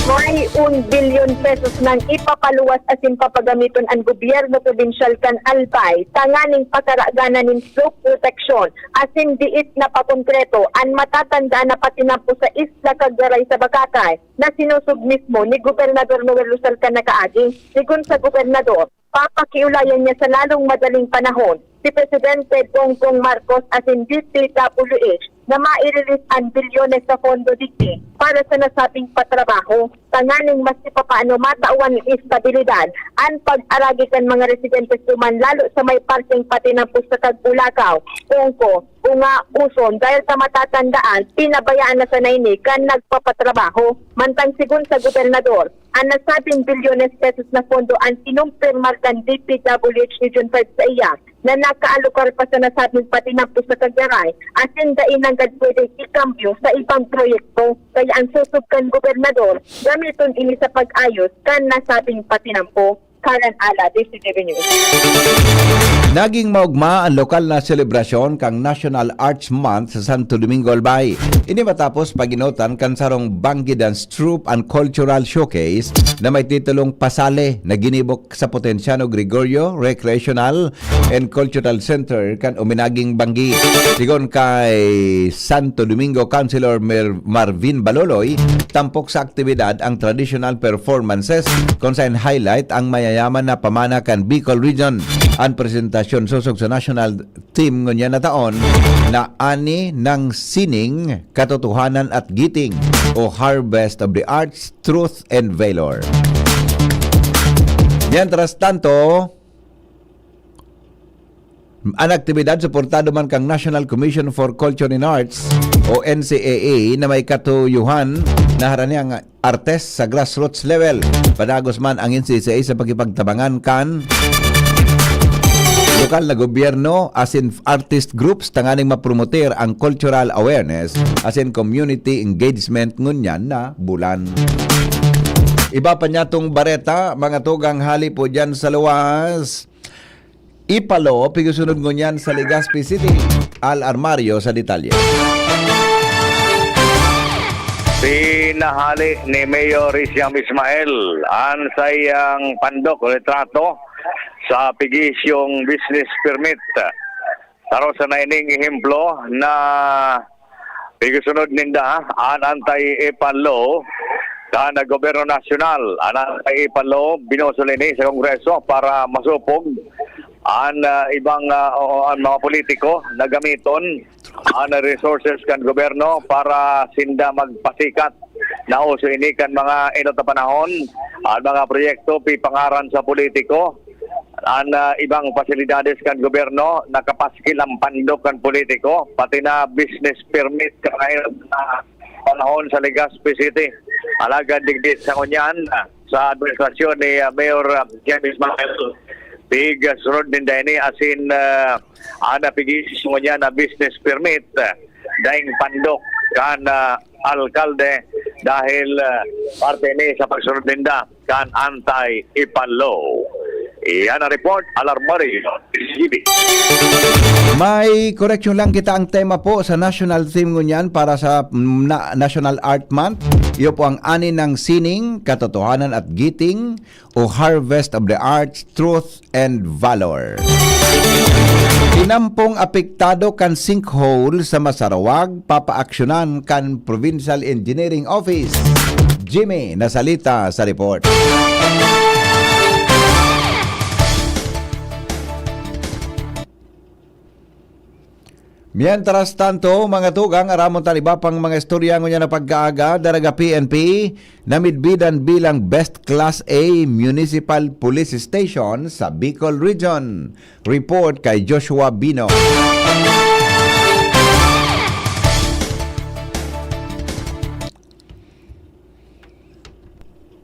May 1 bilyon pesos nang ipapaluwas asin papagamiton ang gobyerno provincial kan Albay tanganing pakaraganan nin slope protection asin diit na pakonkreto ang matatandaan na patinampo sa Isla Cagraray sa Bakakay na sinusub mismo ni Gobernador Noel Rosal kan nakaaging. Sigun sa gobernador, papakiulayan niya sa lalong madaling panahon si Presidente Bongbong Marcos asin DPWH na mairilis ang bilyones sa pondo dito para sa nasabing patrabaho. Tanganing mas papaano matauan ng estabilidad ang pag-aragi kan mga residentes tuman lalo sa may parking pati ng Pusatag Bulacau, Ungko, Unga, Uson dahil sa matatandaan, pinabayaan na sa naini kan nagpapatrabaho. Mantang sigun sa gobernador, ang nasabing bilyones pesos na pondo ang sinumpirmar kan DPWH Region 5 sa iya na nakaalukar pa sa nasabing pati ng Pusatag Garay asin dain ang pwede ikambyo sa ibang proyekto. Kaya ang susub kan gobernador, gamiton ini sa pag-ayos kan nasabing patinampo. Karen Ala, DCGB News. Naging maugma ang lokal na selebrasyon kang National Arts Month sa Santo Domingo, Albay. Ini matapos paginutan kan sarong Bangi Dance Troupe and Cultural Showcase na may titulong Pasale na ginibok sa Potenciano Gregorio Recreational and Cultural Center kan uminaging Bangi. Sigon kay Santo Domingo Councilor Marvin Baloloy, tampok sa aktibidad ang traditional performances kung saan highlight ang mayayaman na pamana kan Bicol Region. Ang presentasyon susog sa national team ngunyan na taon na ani ng sining, katotohanan at giting o Harvest of the Arts, Truth and Valor. Mientras tanto, ang aktibidad suportado man kang National Commission for Culture and Arts o NCAA na may katuyuhan na haraniang artes sa grassroots level. Padagos man ang NCAA sa pagipagtabangan kan lokal na gobyerno as in artist groups tanganing mapromoter ang cultural awareness as in community engagement ngunyan na bulan. Iba pa niya tong bareta, mga tugang hali po dyan sa luwas. Ipalo, pigusunod ngunyan sa Legazpi City. Al Armario sa detalye. Pinahali ni Mayor Isyam Ismael ang sayang pandok o litrato sa pigisyong business permit. Taro sa naining ehemplo na pigusunod ninda ang anti-EPAN law na gobyerno nasyonal. Ang anti-EPAN law binusulini sa Kongreso para masupog ang ibang ang mga politiko na gamiton ang resources kan gobyerno para sinda magpasikat na uso ini kan mga inot na panahon ang mga proyekto pipangaran sa politiko ang ibang pasilidades kan gobyerno nakapaskil ang pandok kan politiko pati na business permit kan panahon sa Legazpi City. Alagad digdit sa kunyan sa administrasyon ni Mayor James Manuel big sunod din dahil asin pigis mo niya na business permit dahil pandok kan alkalde dahil parte ni sa pagsunod din kan anti-IPAL law. Iyan ang report, Alarmari, GB. May correction lang kita ang tema po sa national theme ngunyan para sa National Art Month. Iyo po ang ani ng sining, katotohanan at giting o Harvest of the Arts, Truth and Valor. Inampong apektado kan sinkhole sa Masarawag, papaaksyonan kan Provincial Engineering Office. Jimmy nasalita sa report. Mientras tanto, mga tugang, aramon taliba pang mga istorya ngunya na pagkaaga, daraga PNP, namidbidan bilang Best Class A Municipal Police Station sa Bicol Region. Report kay Joshua Bino.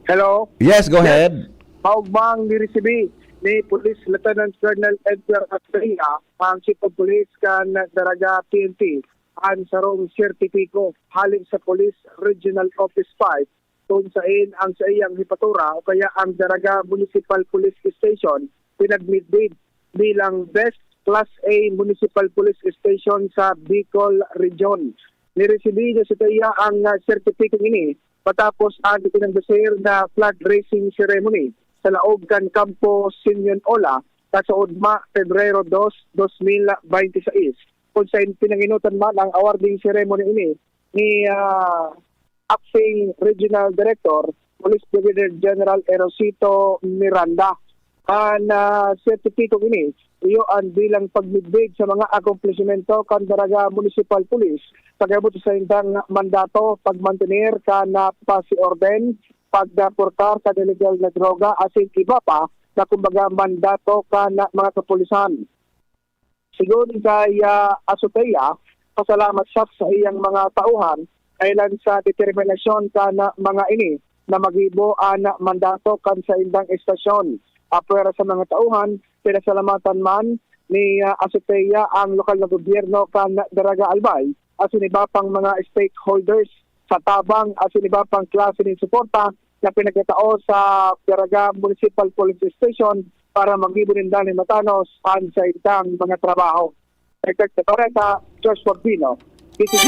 Hello? Yes, go ahead. Paugbang niresibi ni Police Lieutenant Colonel Edgar Astria, ang Chief of Police kan Daraga PNP, ang sarong sertipiko halin sa Police Regional Office 5 kung saan ang sa iyang hipatura o kaya ang Daraga Municipal Police Station pinagmidbid bilang Best Class A Municipal Police Station sa Bicol Region. Niresibi niya sa tayo ang sertipiko ini patapos ang pinagdasir na flag raising ceremony sa laog kan Campo Sinyon Ola sa Udma, Pebrero 2, 2026. Kung saan pinanginutan man ang awarding ceremony ini ni Acting Regional Director, Police Brigadier General Erosito Miranda. Ang sertipiko ini, iyo ang bilang pagmidbig sa mga akomplishmento kan Daraga Municipal Police pagabot sa indang mandato pagmantenir ka na pasi-orden pagdaportar sa illegal na droga asin iba pa na kumbaga mandato ka na mga kapulisan. Siguro kay Asoteya, pasalamat siya sa iyang mga tauhan kailan sa determinasyon ka na mga ini na magibo na mandato kan sa indang estasyon. Apwera sa mga tauhan, pinasalamatan man ni Asoteya ang lokal na gobyerno kan Daraga Albay asin iba pang mga stakeholders sa tabang at iba pang klase ng suporta na pinagkatao sa Daraga Municipal Police Station para mag-ibunindan ni Matanos ang sa itang mga trabaho. Dagdag sa Toreta, Joshua Bino, PTG.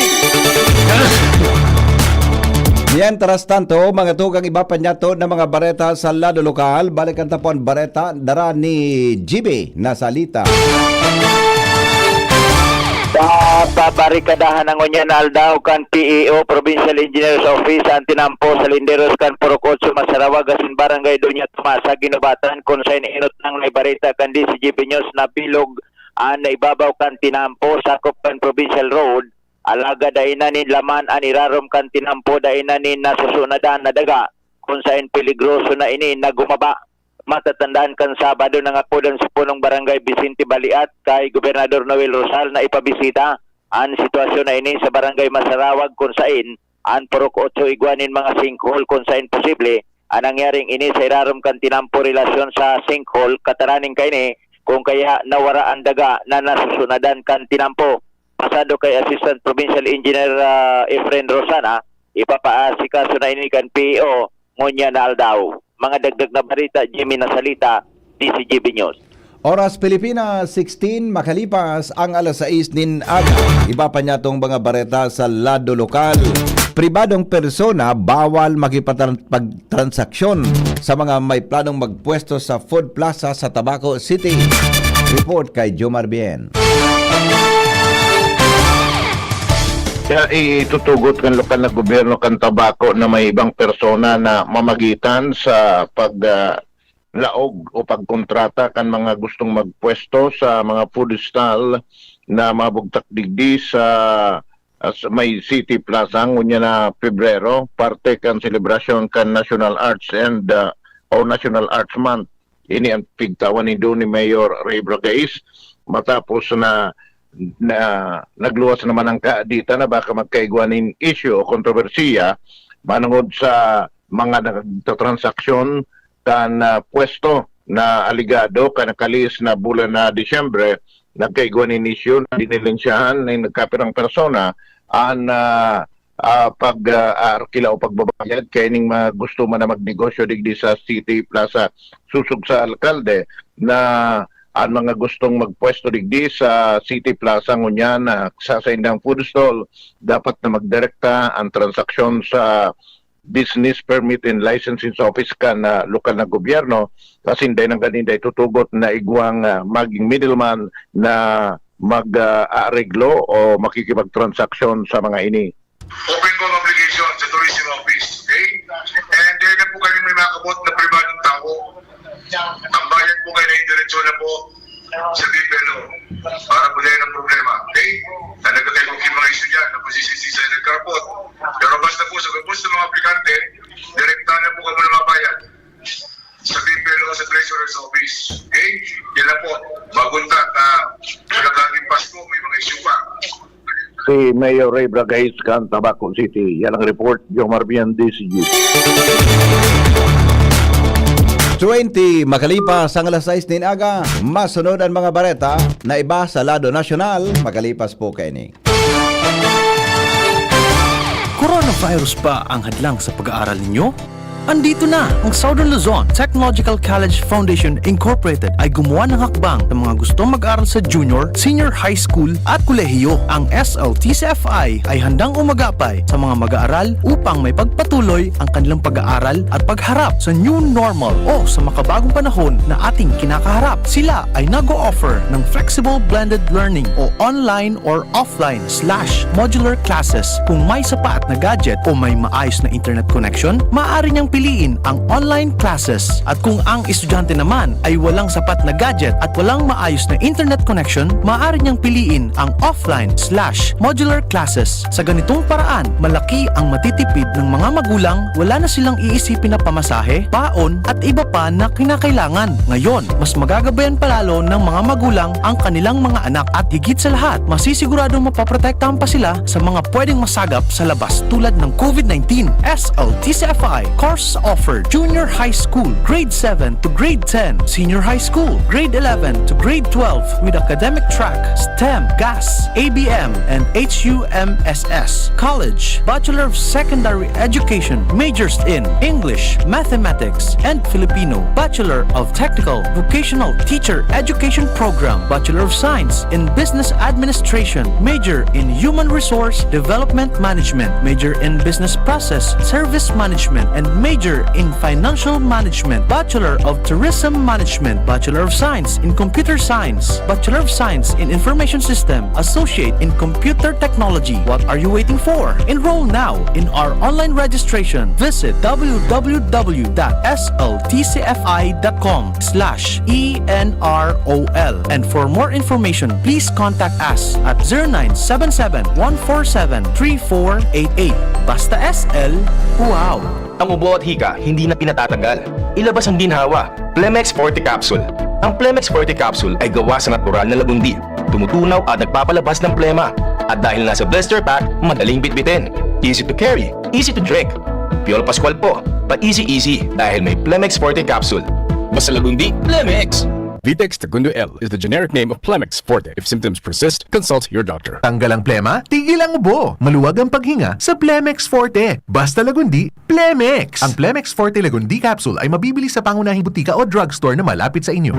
Mientras tanto, mga tugang iba pa niya to na mga bareta sa lado lokal, balikan tapon bareta, dara ni GB na salita. Sa pabarikadahan ng Unyan Aldao kan PEO Provincial Engineers Office ang tinampo sa Linderos kan Purocotso Masarawag asin Barangay Dunya Tumasa Ginubatan kung sa inot ng naibarita kan DCGP News na bilog na ibabaw kan tinampo sakop kan Provincial Road alaga dainanin laman an irarom kan tinampo dainanin nasusunadan na daga kung sa peligroso na ini na gumaba. Matatandaan kan Sabado ng akudan sa punong barangay Vicente Baliat kay Gobernador Noel Rosal na ipabisita ang sitwasyon na ini sa barangay Masarawag kung saan ang Purok 8 igwanin mga sinkhole kung saan posible ang nangyaring ini sa irarom kan tinampo relasyon sa sinkhole kataraning kaini kung kaya nawara ang daga na nasusunadan kan tinampo. Pasado kay Assistant Provincial Engineer Efren Rosana ipapaasikaso na ini kan PEO ngunya na Aldao. Mga dagdag na barita, Jimmy Nasalita, DCGB News. Oras Pilipinas, 16 makalipas ang alas 6 nin aga. Iba pa niya tong mga bareta sa lado lokal. Pribadong persona bawal makipagtransaksyon sa mga may planong magpwesto sa Food Plaza sa Tabaco City. Report kay Jomar Bien. Kaya itutugot kan lokal na gobyerno kan Tabaco na may ibang persona na mamagitan sa laog o pagkontrata kan mga gustong magpwesto sa mga food stall na mabugtak digdi sa may City Plaza ngunya na Pebrero, parte kan selebrasyon kan National Arts and o National Arts Month. Ini ang pigtawan ni Mayor Ray Bragais matapos na nagluwas naman ang kaadita na baka magkaigwanin issue o kontrobersiya manungod sa mga transaksyon kan pwesto na aligado kan kalis na bulan na Disyembre nagkaigwanin issue na dinilensyahan na nagkapirang persona ang pag-arkila o pagbabayad kaya ning gusto man na magnegosyo digdi sa City Plaza. Susog sa alkalde na ang mga gustong magpwesto digdi sa City Plaza ngunya na sa indang food stall dapat na magdirekta ang transaksyon sa Business Permit and Licensing Office kan na lokal na gobyerno kasi hindi nang ganinday tutugot na igwang maging middleman na mag-aareglo o makikipagtransaksyon sa mga ini. Open call obligation sa Tourism Office, okay? And then na po kayo may makabot na pribadong tao. Ang bayad po kayo na indiretso na po sa BPLO para po dahil ng problema, okay? Talaga kayo kung mga issue dyan na posisisi sa nagkarapot. Pero basta po sa gusto ng mga aplikante, direkta na po kamo na mabayad sa BPLO sa Treasurer's Office, okay? Yan na po, bagunta na kalagaling Pasko, may mga issue pa. Si Mayor Ray Bragais kan Tabaco City. Yan ang report, Jomar Bian, DCU. 20 makalipas ang alas 6 din aga, masunod ang mga bareta na iba sa lado nasyonal, makalipas po kayo ni. Coronavirus pa ang hadlang sa pag-aaral ninyo? Andito na ang Southern Luzon Technological College Foundation Incorporated ay gumawa ng hakbang ng mga gustong mag-aral sa junior, senior high school at kolehiyo. Ang SLTCFI ay handang umagapay sa mga mag-aaral upang may pagpatuloy ang kanilang pag-aaral at pagharap sa new normal o sa makabagong panahon na ating kinakaharap. Sila ay nag-o-offer ng flexible blended learning o online or offline/modular classes. Kung may sapat na gadget o may maayos na internet connection, maaari niyang piliin ang online classes. At kung ang estudyante naman ay walang sapat na gadget at walang maayos na internet connection, maaari niyang piliin ang offline/modular classes. Sa ganitong paraan, malaki ang matitipid ng mga magulang, wala na silang iisipin na pamasahe, baon at iba pa na kinakailangan. Ngayon, mas magagabayan palalo ng mga magulang ang kanilang mga anak at higit sa lahat, masisiguradong mapaprotektahan pa sila sa mga pwedeng masagap sa labas tulad ng COVID-19. SLTCFI course offered junior high school, grade 7 to grade 10, senior high school, grade 11 to grade 12 with academic track, STEM, GAS, ABM, and HUMSS. College, Bachelor of Secondary Education, majors in English, Mathematics, and Filipino. Bachelor of Technical Vocational Teacher Education Program, Bachelor of Science in Business Administration, major in Human Resource Development Management, major in Business Process Service Management, and major in Financial Management, Bachelor of Tourism Management, Bachelor of Science in Computer Science, Bachelor of Science in Information System, Associate in Computer Technology. What are you waiting for? Enroll now in our online registration. Visit www.sltcfi.com/ENROL. And for more information, please contact us at 0977-147-3488. Basta SL, wow! Ang ubo at hika hindi na pinatatanggal. Ilabas ang ginhawa. Plemex Forte Capsule. Ang Plemex Forte Capsule ay gawa sa natural na lagundi. Tumutunaw at nagpapalabas ng plema. At dahil nasa blister pack, madaling bitbitin. Easy to carry, easy to drink. Piolo Pascual po, pa easy dahil may Plemex Forte Capsule. Basta lagundi, Plemex! Vitex Segundo L is the generic name of Plemex Forte. If symptoms persist, consult your doctor. Tanggal ang plema, tigil ang ubo. Maluwag ang paghinga sa Plemex Forte. Basta lagundi, Plemex! Ang Plemex Forte Lagundi Capsule ay mabibili sa pangunahing butika o drugstore na malapit sa inyo.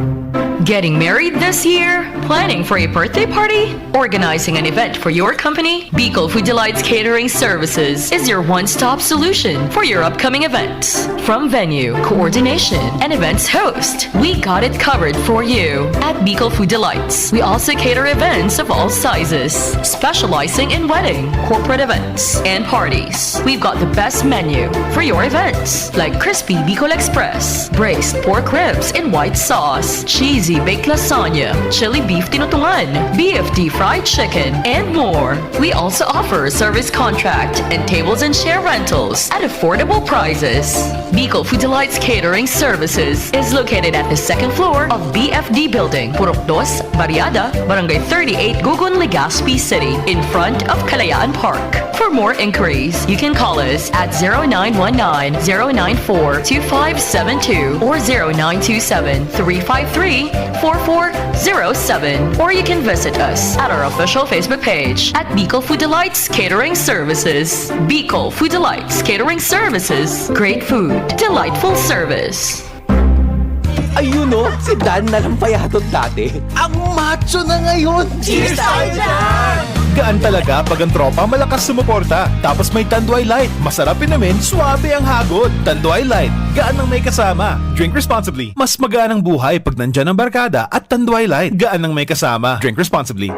Getting married this year? Planning for a birthday party? Organizing an event for your company? Bicol Food Delights Catering Services is your one-stop solution for your upcoming events. From venue, coordination, and events host, we got it covered for you. At Bicol Food Delights, we also cater events of all sizes, specializing in wedding, corporate events, and parties. We've got the best menu for your events, like crispy Bicol Express, braised pork ribs in white sauce, cheesy baked lasagna, chili beef tinutungan, BFD fried chicken, and more. We also offer service contract and tables and chair rentals at affordable prices. Bicol Food Delights Catering Services is located at the second floor of BFD Building, Purok 2, Barriada, Barangay 38, Gugun, Legazpi City, in front of Kalayaan Park. For more inquiries, you can call us at 0919-094-2572 or 0927-353-4407, or you can visit us at our official Facebook page at Bicol Food Delights Catering Services. Bicol Food Delights Catering Services. Great food, delightful service. Ayun o, si Dan na lang payatot dati. Ang macho na ngayon! Cheers tayo dyan! Gaan talaga pag ang tropa malakas sumuporta. Tapos may Tanduay Light. Masarap namin, suwabe ang hagod. Tanduay Light, gaan ang may kasama. Drink responsibly. Mas magaan ang buhay pag nandyan ang barkada at Tanduay Light. Gaan ang may kasama. Drink responsibly.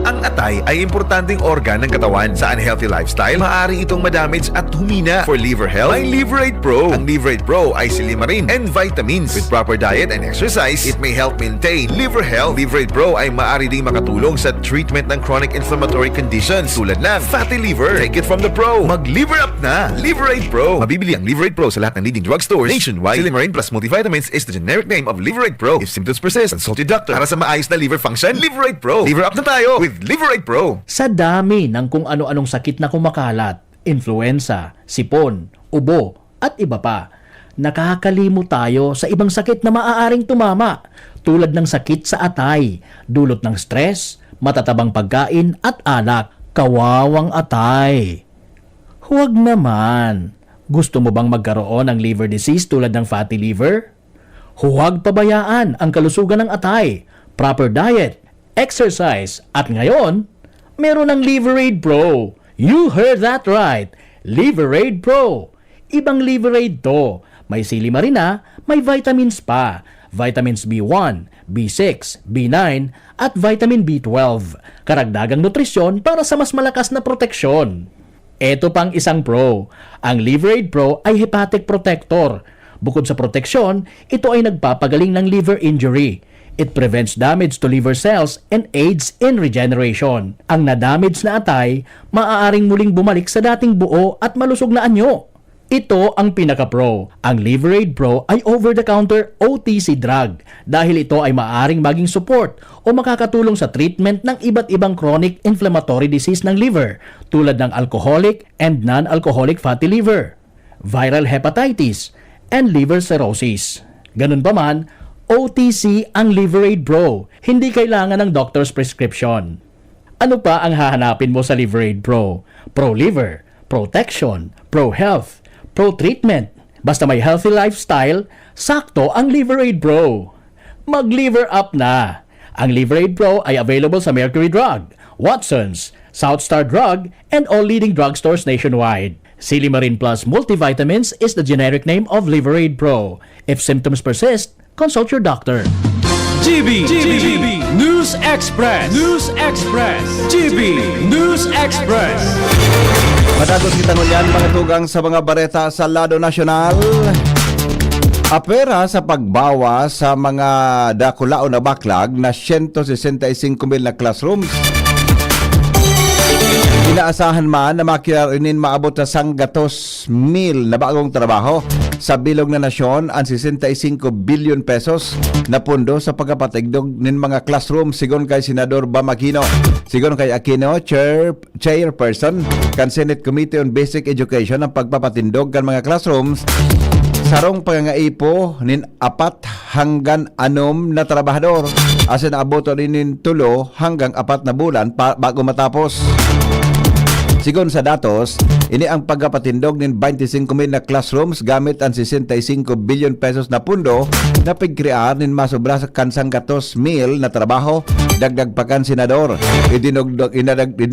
Ang atay ay importanteng organ ng katawan. Sa unhealthy lifestyle, maaari itong madamage at humina. For liver health, may Liverate Pro. Ang Liverate Pro ay silimarin and vitamins. With proper diet and exercise, it may help maintain liver health. Liverate Pro ay maaari ding makatulong sa treatment ng chronic inflammatory conditions tulad ng fatty liver. Take it from the pro. Mag-liver up na! Liverate Pro. Mabibili ang Liverate Pro sa lahat ng leading drugstores nationwide. Silimarin plus multivitamins is the generic name of Liverate Pro. If symptoms persist, consult your doctor. Para sa maayos na liver function, Liverate Pro. Liver up na tayo with Liverate Pro. Sa dami ng kung ano-anong sakit na kumakalat, influenza, sipon, ubo, at iba pa, nakakalimot tayo sa ibang sakit na maaaring tumama, tulad ng sakit sa atay, dulot ng stress, matatabang pagkain at alak. Kawawang atay. Huwag naman. Gusto mo bang magkaroon ng liver disease tulad ng fatty liver? Huwag pabayaan ang kalusugan ng atay. Proper diet, exercise, at ngayon, meron ng Liverade Pro. You heard that right. Liverade Pro. Ibang Liverade to. May silimarina, may vitamins pa. Vitamins B1, B6, B9, at vitamin B12. Karagdagang nutrisyon para sa mas malakas na proteksyon. Ito pang isang pro. Ang Liverade Pro ay hepatic protector. Bukod sa proteksyon, ito ay nagpapagaling ng liver injury. It prevents damage to liver cells and aids in regeneration. Ang na-damage na atay, maaaring muling bumalik sa dating buo at malusog na anyo. Ito ang pinaka-pro. Ang Liverade Pro ay over-the-counter OTC drug dahil ito ay maaaring maging support o makakatulong sa treatment ng iba't ibang chronic inflammatory disease ng liver tulad ng alcoholic and non-alcoholic fatty liver, viral hepatitis, and liver cirrhosis. Ganun pa man, OTC ang Liverade Pro. Hindi kailangan ng doctor's prescription. Ano pa ang hahanapin mo sa Liverade Pro? Pro-liver, protection, pro-health, pro-treatment. Basta may healthy lifestyle, sakto ang Liverade Pro. Mag-liver up na! Ang Liverade Pro ay available sa Mercury Drug, Watson's, Southstar Drug, and all leading drugstores nationwide. Silimarin Plus Multivitamins is the generic name of Liverade Pro. If symptoms persist, consult your doctor. GB News Express. GB News Express. Matagos kita ngunyan mga tugang sa mga bareta sa lado nasyonal. Apera sa pagbawa sa mga dakulao na backlog na 165,000 na classrooms. Inaasahan man na makirinin maabot sa 100,000 na bagong trabaho sa bilog na nasyon ang 65 billion pesos na pundo sa pagkapatigdog ng mga classroom sigon kay Senador Bam Aquino. Sigon kay Aquino, chairperson kan Senate Committee on Basic Education ang pagpapatindog kan mga classrooms sarong pangangaipo nin 4 hanggang 6 na trabahador asin abuto rin 3 hanggang 4 na bulan bago matapos. Sigon sa datos, ini ang pagkapatindog ng 25,000 na classrooms gamit ang 65 billion pesos na pundo na pagkrear nin masobra sa kansang 14,000 na trabaho dagdag pa kan senador.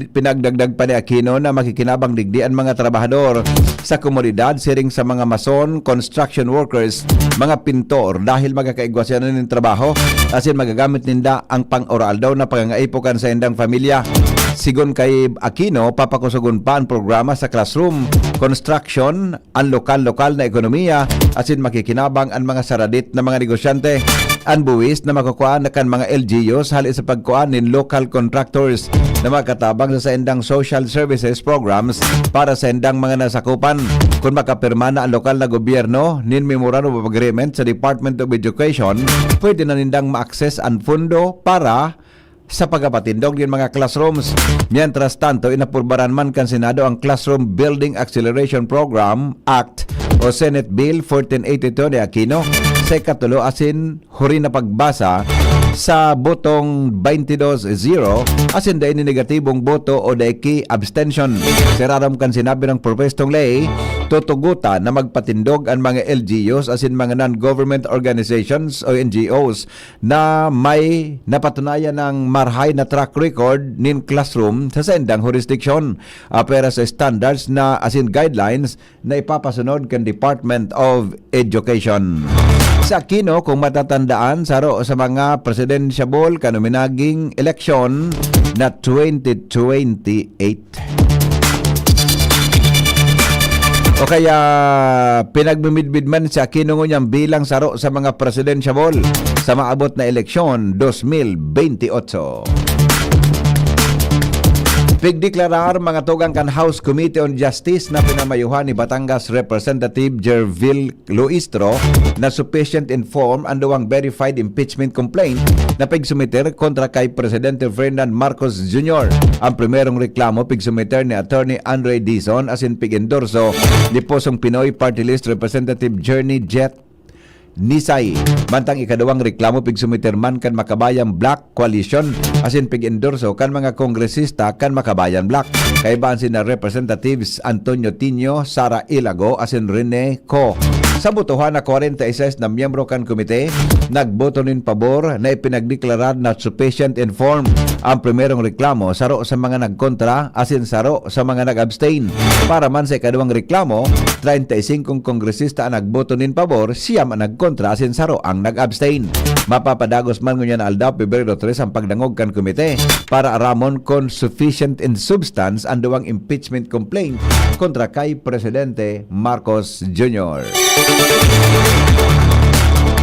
Pinagdagdag pa ni Aquino na makikinabang digdian mga trabahador sa komunidad siring sa mga mason, construction workers, mga pintor dahil magkakaigwasyan ng trabaho asin magagamit ninda ang pang-oral daw na pangangaipokan sa indang pamilya. Sigon kay Aquino, papakusugon pa ang programa sa classroom, construction, ang lokal-lokal na ekonomiya, asin makikinabang ang mga saradit na mga negosyante, ang buwis na makukuhaan na kan mga LGUs hali sa pagkuhaan nin local contractors na makatabang sa endang social services programs para sa endang mga nasakupan. Kung makapirma na ang lokal na gobyerno nin memorandum of agreement sa Department of Education, pwede na nindang ma-access ang fundo para sa pagkapatindog ng mga classrooms. Mientras tanto, inapurbaran man kan Senado ang Classroom Building Acceleration Program Act o Senate Bill 1482 ni Aquino sa ikatulo asin huri na pagbasa sa botong 22-0 asin dahil ni negatibong boto o daiki abstention. Siraram kan sinabi ng propestong lay, tutugutan na magpatindog ang mga LGUs asin mga non-government organizations o NGOs na may napatunayan ng marhay na track record nin classroom sa sendang jurisdiction apera sa standards na asin guidelines na ipapasunod kan Department of Education. Sa Aquino, kung matatandaan saro sa mga presidential kanuminaging eleksyon na 2028. O kaya pinagmimidbid man sa Aquino niyang bilang saro sa mga presidential sa maabot na eleksyon 2028. Pigdeklarar mga tugang kan House Committee on Justice na pinamayuhan ni Batangas Representative Jervil Luistro na sufficient informed and duwang verified impeachment complaint na pigsumiter kontra kay Presidente Ferdinand Marcos Jr. Ang primerong reklamo pigsumiter ni Attorney Andre Dizon asin pig-endorso ni Posong Pinoy Party List Representative Journey Jet Nisay. Mantang ikaduwang reklamo pigsumiter man kan Makabayan Black Coalition asin pig-endorso kan mga kongresista kan Makabayan Black. Kaibaan sina Representatives Antonio Tino, Sara Ilago asin Rene Co. Sa botohan na 46 na miyembro kan komite, nagboto nin pabor na ipinagdeklarar na sufficient informed ang primerong reklamo saro sa mga nagkontra asin saro sa mga nag-abstain. Para man sa ikaduwang reklamo, 35 kongresista ang nagboto nin pabor, siyam ang nagkontra asin saro ang nag-abstain. Mapapadagos man ngunyan aldaw Pebrero 3 ang pagdangog kan komite para aramon kon sufficient in substance ang duwang impeachment complaint kontra kay Presidente Marcos Jr.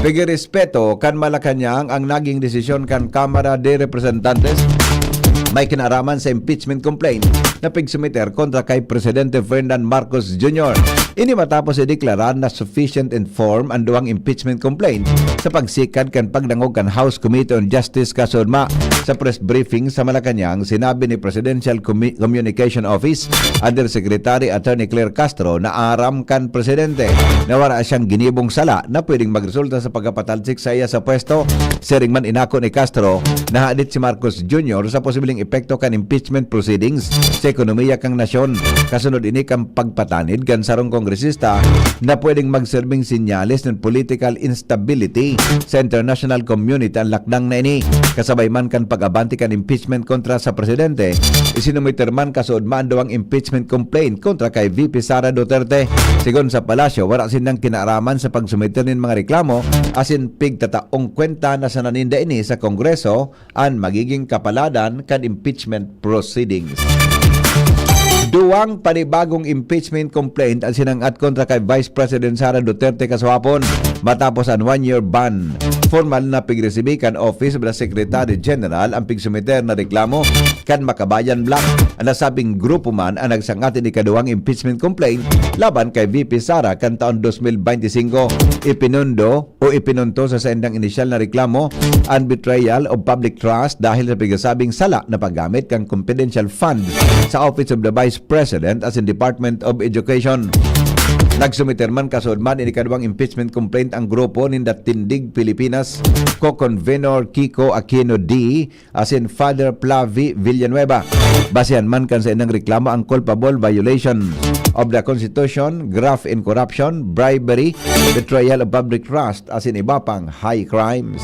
Pigirespeto kan Malacanang ang naging desisyon kan Kamara de Representantes may kinaraman sa impeachment complaint na pigsumiter kontra kay Presidente Ferdinand Marcos Jr. Ini matapos ideklarar na sufficient informed ang duwang impeachment complaint sa pagsikat kan pagdangog kan House Committee on Justice kasudma. Sa press briefing sa Malacanang, sinabi ni Presidential Communication Office Undersecretary Attorney Claire Castro na aram kan Presidente na wala siyang ginibong sala na pwedeng magresulta sa pagkapatalsik sa iya sa pwesto. Siring man inako ni Castro na hadit si Marcos Jr. sa posibleng epekto kan impeachment proceedings sa ekonomiya kang nasyon. Kasunod ini kang pagpatanid kan sarong kongresista na pwedeng magserbing sinyalis ng political instability sa international community ang lakdang na ini. Kasabay man kan pag-abanti kan impeachment kontra sa presidente, isinumiter man kasuod man daw ang impeachment complaint kontra kay VP Sara Duterte. Sigon sa palasyo, wala sinang kinaaraman sa pagsumiter ng mga reklamo asin pigtataong kwenta na sa naninda ini sa Kongreso ang magiging kapaladan kan impeachment proceedings. Duwang panibagong impeachment complaint ang sinangat kontra kay Vice President Sara Duterte kaswapon matapos ang 1-year ban. Formal na pigresibi kan Office of the Secretary General ang pigsumiter na reklamo kan Makabayan Black. Ang nasabing grupo man ang nagsangat ni kaduwang impeachment complaint laban kay VP Sara kan taon 2025. Ipinunto sa sendang inisyal na reklamo ang betrayal of public trust dahil sa pigasabing sala na paggamit kang confidential funds sa Office of the Vice President as in Department of Education. Nagsumiter man kasod man ini kaduang impeachment complaint ang grupo ninda Tindig Pilipinas Co-Convenor Kiko Aquino D asin Father Flavi Villanueva. Basehan man kan sa inang reklamo ang culpable violation of the Constitution, graft in corruption, bribery, betrayal of public trust asin iba pang high crimes.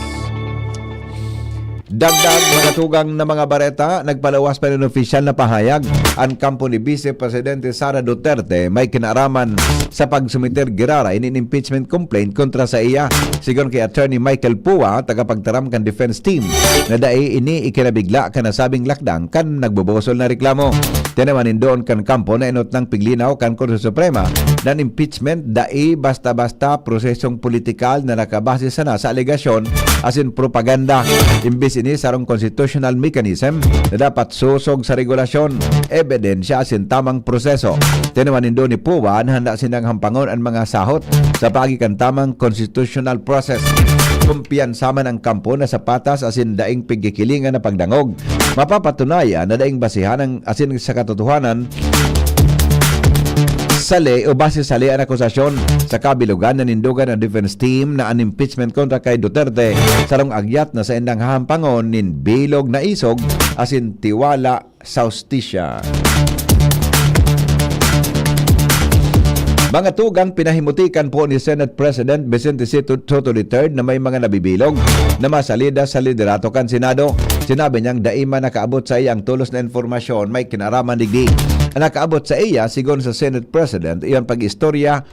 Dagdag mga tugang na mga bareta, nagpalawas pa rin opisyal na pahayag ang kampo ni Vice Presidente Sara Duterte may kinaraman sa pagsumiter girara in impeachment complaint kontra sa iya. Sigon kay Attorney Michael Pua, tagapagtaram kan defense team, na dai ini ikinabigla kan nasabing lakdang kan nagbubosol na reklamo. Tinamanin doon kan kampo na inot ng piglinaw kan Korte Suprema na impeachment dai basta-basta prosesong politikal na nakabase sana sa alegasyon asin propaganda. Imbis ini sarong constitutional mechanism na dapat susog sa regulasyon, ebidensya asin tamang proseso. Tinamanin doon ni Pua na handa sinang hampangon ang mga sahot sa pagikan tamang constitutional process. Kumpiyansa man ang kampo na sa patas asin daing pigkikilingan na pagdangog. Mapapatunayan na daing basihan ang asin sa katotohanan sali o base sali ang akusasyon sa kabilugan na nindugan ang defense team na an impeachment kontra kay Duterte sarong agyat na sa indang hahampangon nin bilog na isog asin tiwala sa hustisya. Mga tugang pinahimutikan po ni Senate President Vicente Soto III na may mga nabibilog na masalida sa liderato kan Senado. Sinabi niyang daima nakaabot sa iya ang tulos na informasyon may kinaraman digdi. Ang nakaabot sa iya, sigon sa Senate President, iyan pag-istorya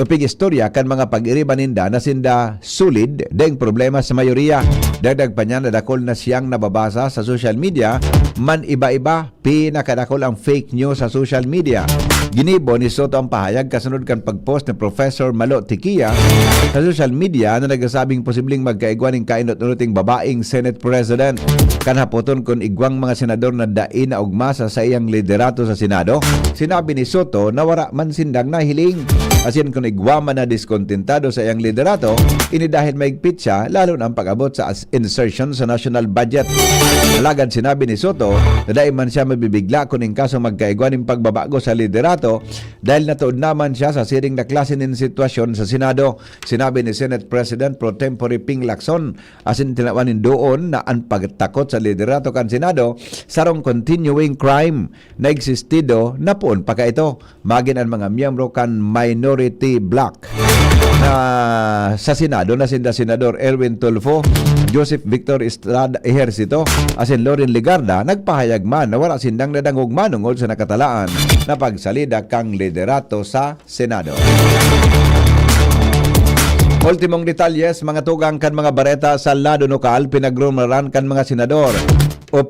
o pig-istorya kan mga pag-iriban ninda na sinda sulid daing problema sa mayoriya. Dagdag pa niya na dakol na siyang nababasa sa social media, man iba-iba, pinakadakol ang fake news sa social media. Ginibo ni Soto ang pahayag kasunod kan pag-post ni Professor Malo Tikia sa social media na nagsasabing posibleng magkaigwan ng kainot-unuting babaeng Senate President. Kanhapoton kung igwang mga senador na dain na ugmasa sa iyang liderato sa Senado. Sinabi ni Soto na wara man sindang nahiling. Asin kung igwa man na diskontentado sa iyang liderato, ini dahil maigpit siya lalo na ang pag-abot sa insertion sa national budget. Alagad sinabi ni Soto na dahil man siya mabibigla kung in kaso magkaigwan ng pagbabago sa liderato dahil natuod naman siya sa siring na klase ng sitwasyon sa Senado. Sinabi ni Senate President Pro Tempore Ping Lacson asin tinawanin doon na ang pagtakot sa liderato kan Senado sarong continuing crime na existido na poon pa ka ito. Magin ang mga miyembro kan minority bloc na sa Senado na sinda Senador Erwin Tulfo, Joseph Victor Estrada Ejercito asin Loren Ligarda nagpahayag man na wala sindang nadangog manungod sa nakatalaan na pagsalida kang liderato sa Senado. Ultimong detalles, mga tugang kan mga bareta sa lado lokal, pinagrumaran kan mga senador o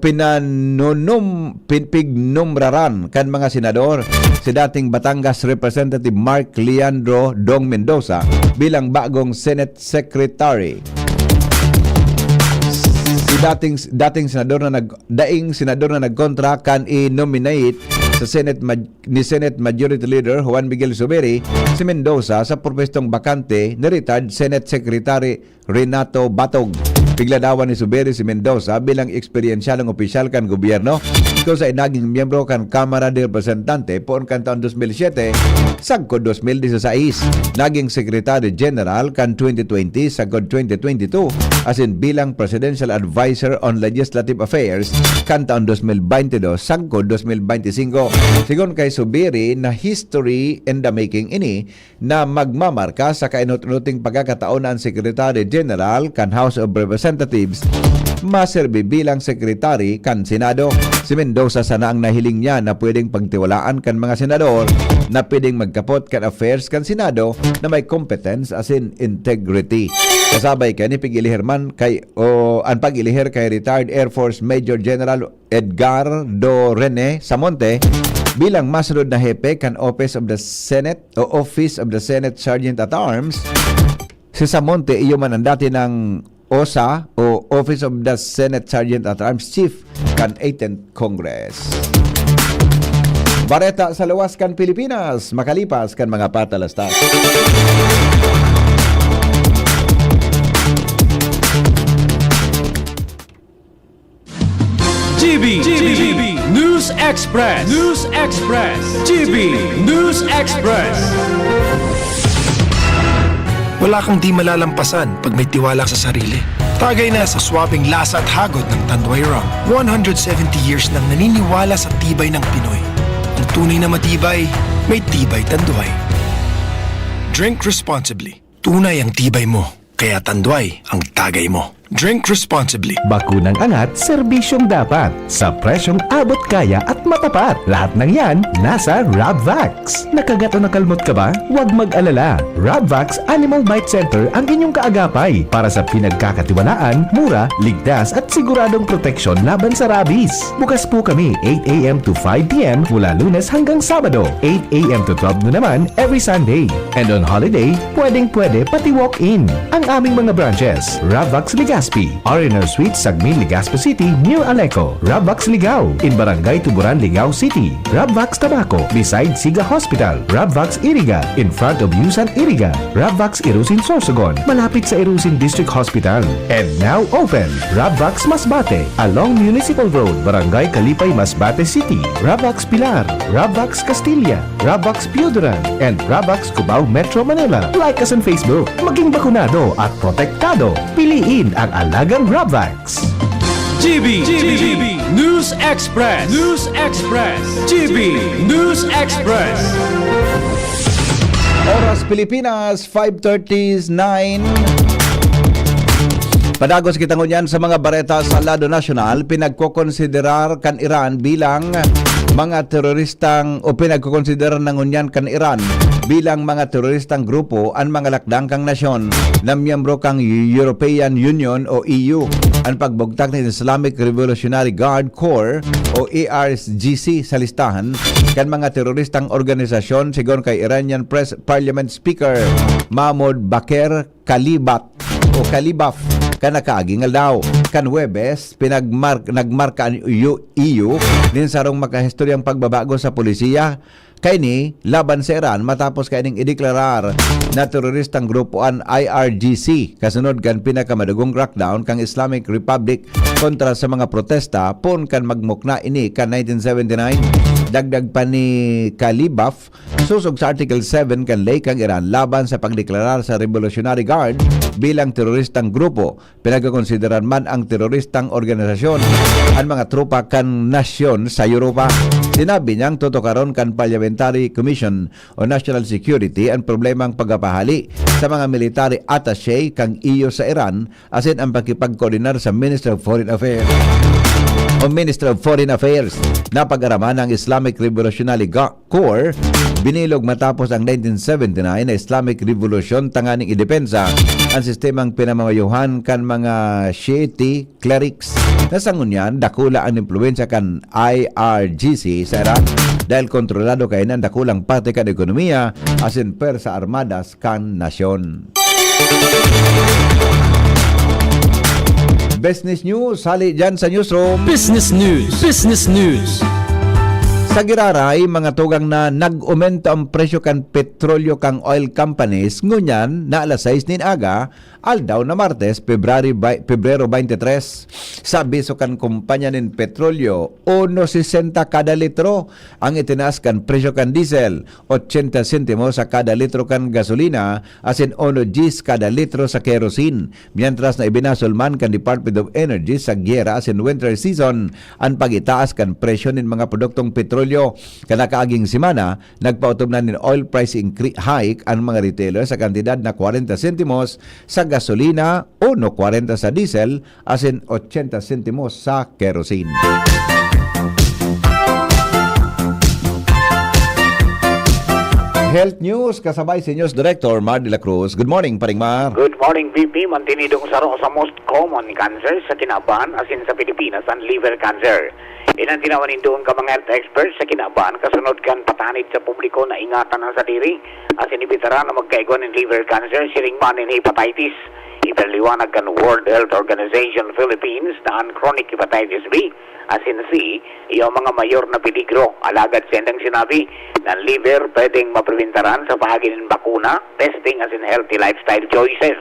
pignumraran kan mga senador si dating Batangas Representative Mark Leandro Dong Mendoza bilang bagong Senate Secretary. Si dating senador na nagkontra kan i-nominate sa Senate Majority Leader Juan Miguel Zubiri si Mendoza sa propestong bakante ni retired Senate Secretary Renato Batog. Pigladawan ni Zubiri si Mendoza bilang eksperyensyalang opisyal kan gobyerno kung sa naging miyembro kan Kamara de Representante poon kan taon 2007 sagkod 2016. Naging Secretary General kan 2020 sagkod 2022 asin bilang Presidential Advisor on Legislative Affairs kan taon 2022 sagkod 2025. Sigon kay Zubiri na history in the making ini na magmamarka sa kainot-unuting pagkakataon ang Secretary General kan House of Representatives maserbi bilang Secretary kan Senado. Si Mendoza sana ang nahiling niya na pwedeng pagtiwalaan kan mga senador na pwedeng magkapot kan affairs kan Senado na may competence as in integrity. Kasabay kay ni pag-ilihirman kay ang pag-ilihir kay retired Air Force Major General Edgardo Rene Samonte bilang masunod na hepe kan Office of the Senate Sergeant at Arms. Si Samonte iyo man ang dati ng OSA o Office of the Senate Sergeant at Arms Chief kan 18th Congress. Bareta sa luwas kan Pilipinas, makalipas kan mga patalastas. GB News News Express. News Express. GB News Express. Wala kang di malalampasan pag may tiwala sa sarili. Tagay na sa swabing lasa at hagod ng Tanduay Rum. 170 years nang naniniwala sa tibay ng Pinoy. Ang tunay na matibay, may tibay Tanduay. Drink responsibly. Tunay ang tibay mo, kaya Tanduay ang tagay mo. Drink responsibly. Bakunang angat, serbisyong dapat. Sa presyong abot kaya at matapat. Lahat ng yan, nasa Rabvax. Nakagat o nakalmot ka ba? Huwag mag-alala. Rabvax Animal Bite Center ang inyong kaagapay para sa pinagkakatiwalaan, mura, ligtas at siguradong proteksyon laban sa rabies. Bukas po kami 8 a.m. to 5 p.m. mula Lunes hanggang Sabado. 8 a.m. to 12 noon naman every Sunday. And on holiday, pwedeng-pwede pati walk-in. Ang aming mga branches, Rabvax Legazpi, R&R Suites, Sagmin, Legazpi City, near Aleco. Rabvax Ligao, in Barangay Tuburan, Ligao City. Rabvax Tabaco, beside Siga Hospital. Rabvax Iriga, in front of Yusan Iriga. Rabvax Irusin Sorsogon, malapit sa Irusin District Hospital. And now open, Rabvax Masbate, along Municipal Road, Barangay Kalipay, Masbate City. Rabvax Pilar, Rabvax Castilla, Rabvax Pioduran, and Rabvax Cubao Metro Manila. Like us on Facebook, maging bakunado at protektado. Piliin ang alagang Rabvax. GB News Express. News Express. GB News Express. Oras Pilipinas, 5:39. Padagos kita ngunyan sa mga bareta sa lado nasyonal, pinagkokonsiderar kan Iran bilang mga teroristang o pinagkokonsiderar na ngunyan kan Iran bilang mga teroristang grupo ang mga lakdang kang nasyon na miyembro kang European Union o EU. Ang pagbugtak ng Islamic Revolutionary Guard Corps o IRGC sa listahan kan mga teroristang organisasyon sigon kay Iranian Parliament Speaker Mahmoud Bakir Kalibaf kanakaagingal daw. Kan Huwebes, nagmarka ang EU din sarong makahistoryang pagbabago sa polisiya kay ni laban sa Iran matapos kay ning ideklarar na teroristang grupo ang IRGC kasunod kan pinakamadugong crackdown kang Islamic Republic kontra sa mga protesta pon kan magmukna ini kan 1979. Dagdag pa ni Kalibaf susog sa Article 7 kan lay kang Iran laban sa pagdeklarar sa Revolutionary Guard bilang teroristang grupo. Pinagkakonsideran man ang teroristang organisasyon ang mga tropa kan nasyon sa Europa. Sinabi niyang tutukaron kan Parliamentary Commission on National Security ang problemang pagpapahali sa mga military attaché kang EU sa Iran asin ang pagkipagkoordinar sa Minister of Foreign Affairs na pag-araman ng Islamic Revolutionary Corps binilog matapos ang 1979 na Islamic Revolution tanganing idepensa ang sistemang pinamamayuhan kan mga Shiite clerics. Nasangunyan, dakula ang impluensya kan IRGC sa Iran dahil kontrolado kay ng dakulang parte kan ekonomiya asin per sa armadas kan nasyon. Business News, hali dyan sa newsroom. Business News. Business News. Sa Giraray, mga tugang na nag-aumento ang presyo kan petrolyo kang oil companies, ngunyan na alas 6 nin aga, aldaw na Martes, Pebrero 23, sa abiso kan kumpanya nin petrolyo, 1.60 kada litro ang itinaas kan presyo kan diesel, 80 sentimo sa kada litro kan gasolina, asin 1.10 kada litro sa kerosene. Mientras na ibinasulman kan Department of Energy sa giyera asin winter season, ang pag-itaas kan presyo nin mga produktong petrolyo. Kanakaaging simana, nagpautob na nin oil price hike ang mga retailer sa kantidad na 40 sentimos sa gasolina, 1.40 sa diesel, asin 80 sentimos sa kerosene. Health News, kasabay si News Director Mar de la Cruz. Good morning, Paring Mar. Good morning, VP. Mantinidong saro sa most common cancer sa kinaban asin sa Pilipinas ang liver cancer. Inan tinawanin doon ka mga health experts sa kinaban kasunod kan patanid sa publiko na ingatan ang sadiri asin ibitara na magkaigon ng liver cancer siring man in hepatitis. Iperliwanag kan World Health Organization Philippines na ang chronic hepatitis B asin C, yung mga mayor na peligro. Alagad sendang sinabi na liver pwedeng mapreventaran sa bahagi ng bakuna, testing asin healthy lifestyle choices.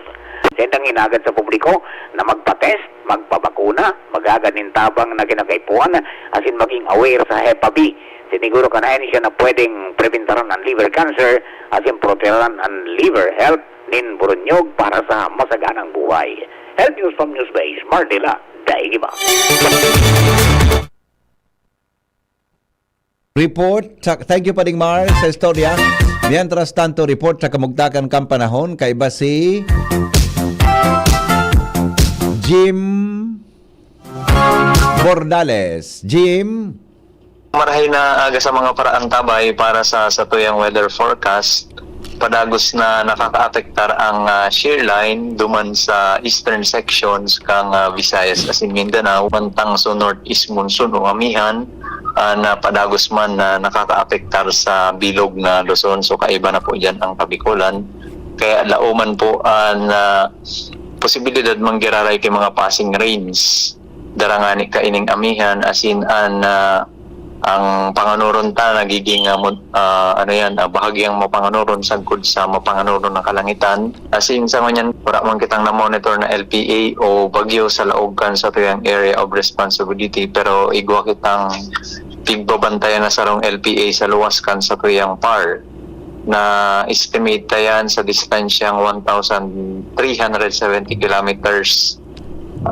Sendang inagad sa publiko na magpa-test, magpabakuna, magaganintabang na kinakaipuan, asin maging aware sa Hepa B. Siniguro ka na siya na pwedeng preventaran ang liver cancer, asin proteran ang liver health, nin burunyog para sa masaganang buhay. Health News from Newsbase, Mardila, Daigiba. Report, thank you Pading Mar sa istorya. Mientras tanto, report sa kamugtakan kang panahon kay ba si Jim Bordales. Jim? Marahay na aga sa mga paraang tabay para sa tuyang weather forecast. Padagos na nakaka-apektar ang shear line duman sa eastern sections kang Visayas asin Mindanao, mantang so northeast monsoon o amihan na padagos man na nakaka-apektar sa bilog na Luzon. So kaiba na po dyan ang Kabikulan. Kaya lauman po ang posibilidad manggiraray kay mga passing rains. Darangani kaining amihan asin ang panganuron ta nagiging bahagyang mapanganuron sagkod sa mapanganuron ng kalangitan. Asin sa manyan para man kitang na-monitor na LPA o bagyo sa laogan sa tuyang area of responsibility, pero igwa kitang tigbabantayan na sarong LPA sa luwas kan sa tuyang PAR na estimate tayan sa distansyang 1,370 kilometers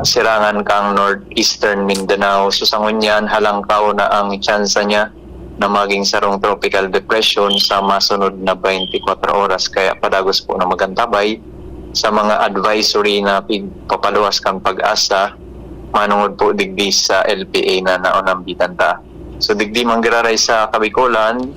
sirangan kang northeastern Mindanao. Susangon yan, halangkaw na ang tsansa niya na maging sarong tropical depression sa masunod na 24 oras. Kaya padagos po na magantabay sa mga advisory na papaluwas kang pag-asa, manungod po digdi sa LPA na naunang bitanta. So digdi manggiraray sa Kabikulan,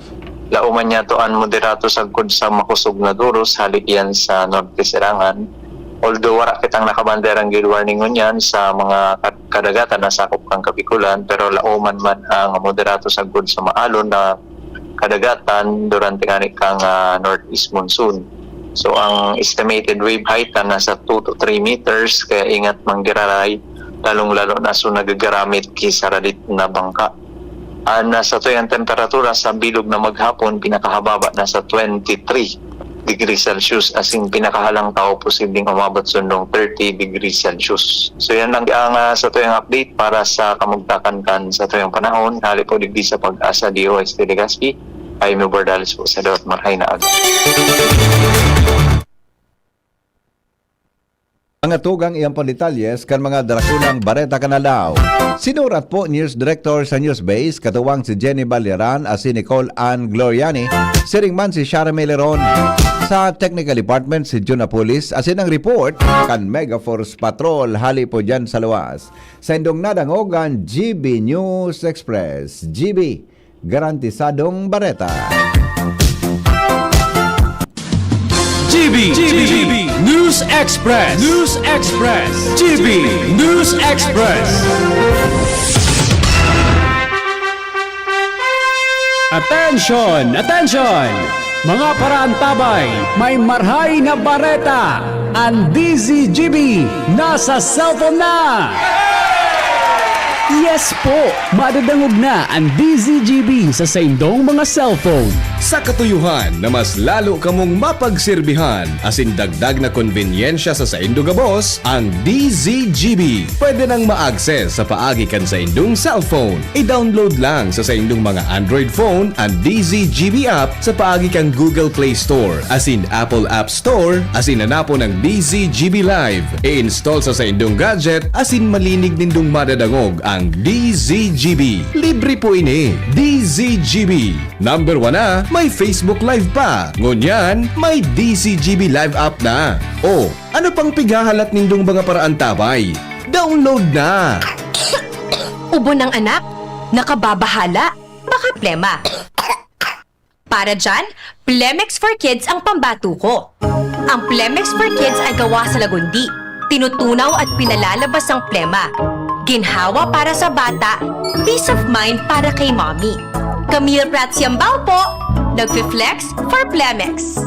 lauman niya to an moderato sagkod sa makusog na duros, halik yan sa norte sirangan. Although wala kitang nakabanderang good warning ngunyan sa mga kadagatan na sakop kang Kabikulan, pero lauman man ang moderato sagkod sa maalon na kadagatan durante nga kang northeast monsoon. So ang estimated wave height na nasa 2 to 3 meters, kaya ingat manggiraray, lalong-lalo na so nagagaramit kisaradit na bangka. Nasa tuyang temperatura sa bilog na maghapon, pinakahababa na sa 23 degrees Celsius, asing pinakahalang tao posibleng umabot sundong 30 degrees Celsius. So yan lang ang sa tuyang update para sa kamugtakan kan sa tuyang panahon. Hali po digdi sa Pag-asa DOST Legazpi. Ay Jim Bordales po sa Dawat Marhay na aga. Mga tugang iyang pandetalles kan mga darakunang Bareta Kanalaw. Sinurat po News Director sa Newsbase, katuwang si Jenny Baliran at si Nicole Ann Gloriani, siringman si Charme Leron. Sa Technical Department si Jun Apulis, asin ang report kan Megaforce Patrol, hali po dyan sa luwas. Sa indong nadangogan, GB News Express. GB, garantisadong Bareta. GB News Express. News Express. GB News Express. Attention! Attention! Mga paraantabay, may marhay na bareta. Ang DZGB nasa cellphone na! Yes po! Madadangog na ang DZGB sa saindong mga cellphone. Sa katuyuhan na mas lalo kamong mapagserbihan, asin dagdag na konbinyensya sa saindong gabos, ang DZGB. Pwede nang ma-access sa paagi kan sa indong cellphone. I-download lang sa saindong mga Android phone ang DZGB app sa paagi kang Google Play Store, asin Apple App Store, asin hanapo ng DZGB Live. I-install sa saindong gadget, asin malinig nindong madadangog ang DZGB. Libre po ini. DZGB. Number 1 na, may Facebook Live pa. Ngunyan, may DZGB Live app na. O, ano pang pigahalat nindong mga paraan tabay? Download na! Ubo ng anak? Nakababahala? Baka plema. Para dyan, Plemex for Kids ang pambato ko. Ang Plemex for Kids ay gawa sa lagundi. Tinutunaw at pinalalabas ang plema. Ginhawa para sa bata, peace of mind para kay mommy. Camille Prats Yambao po, nagfi-flex for Plemex.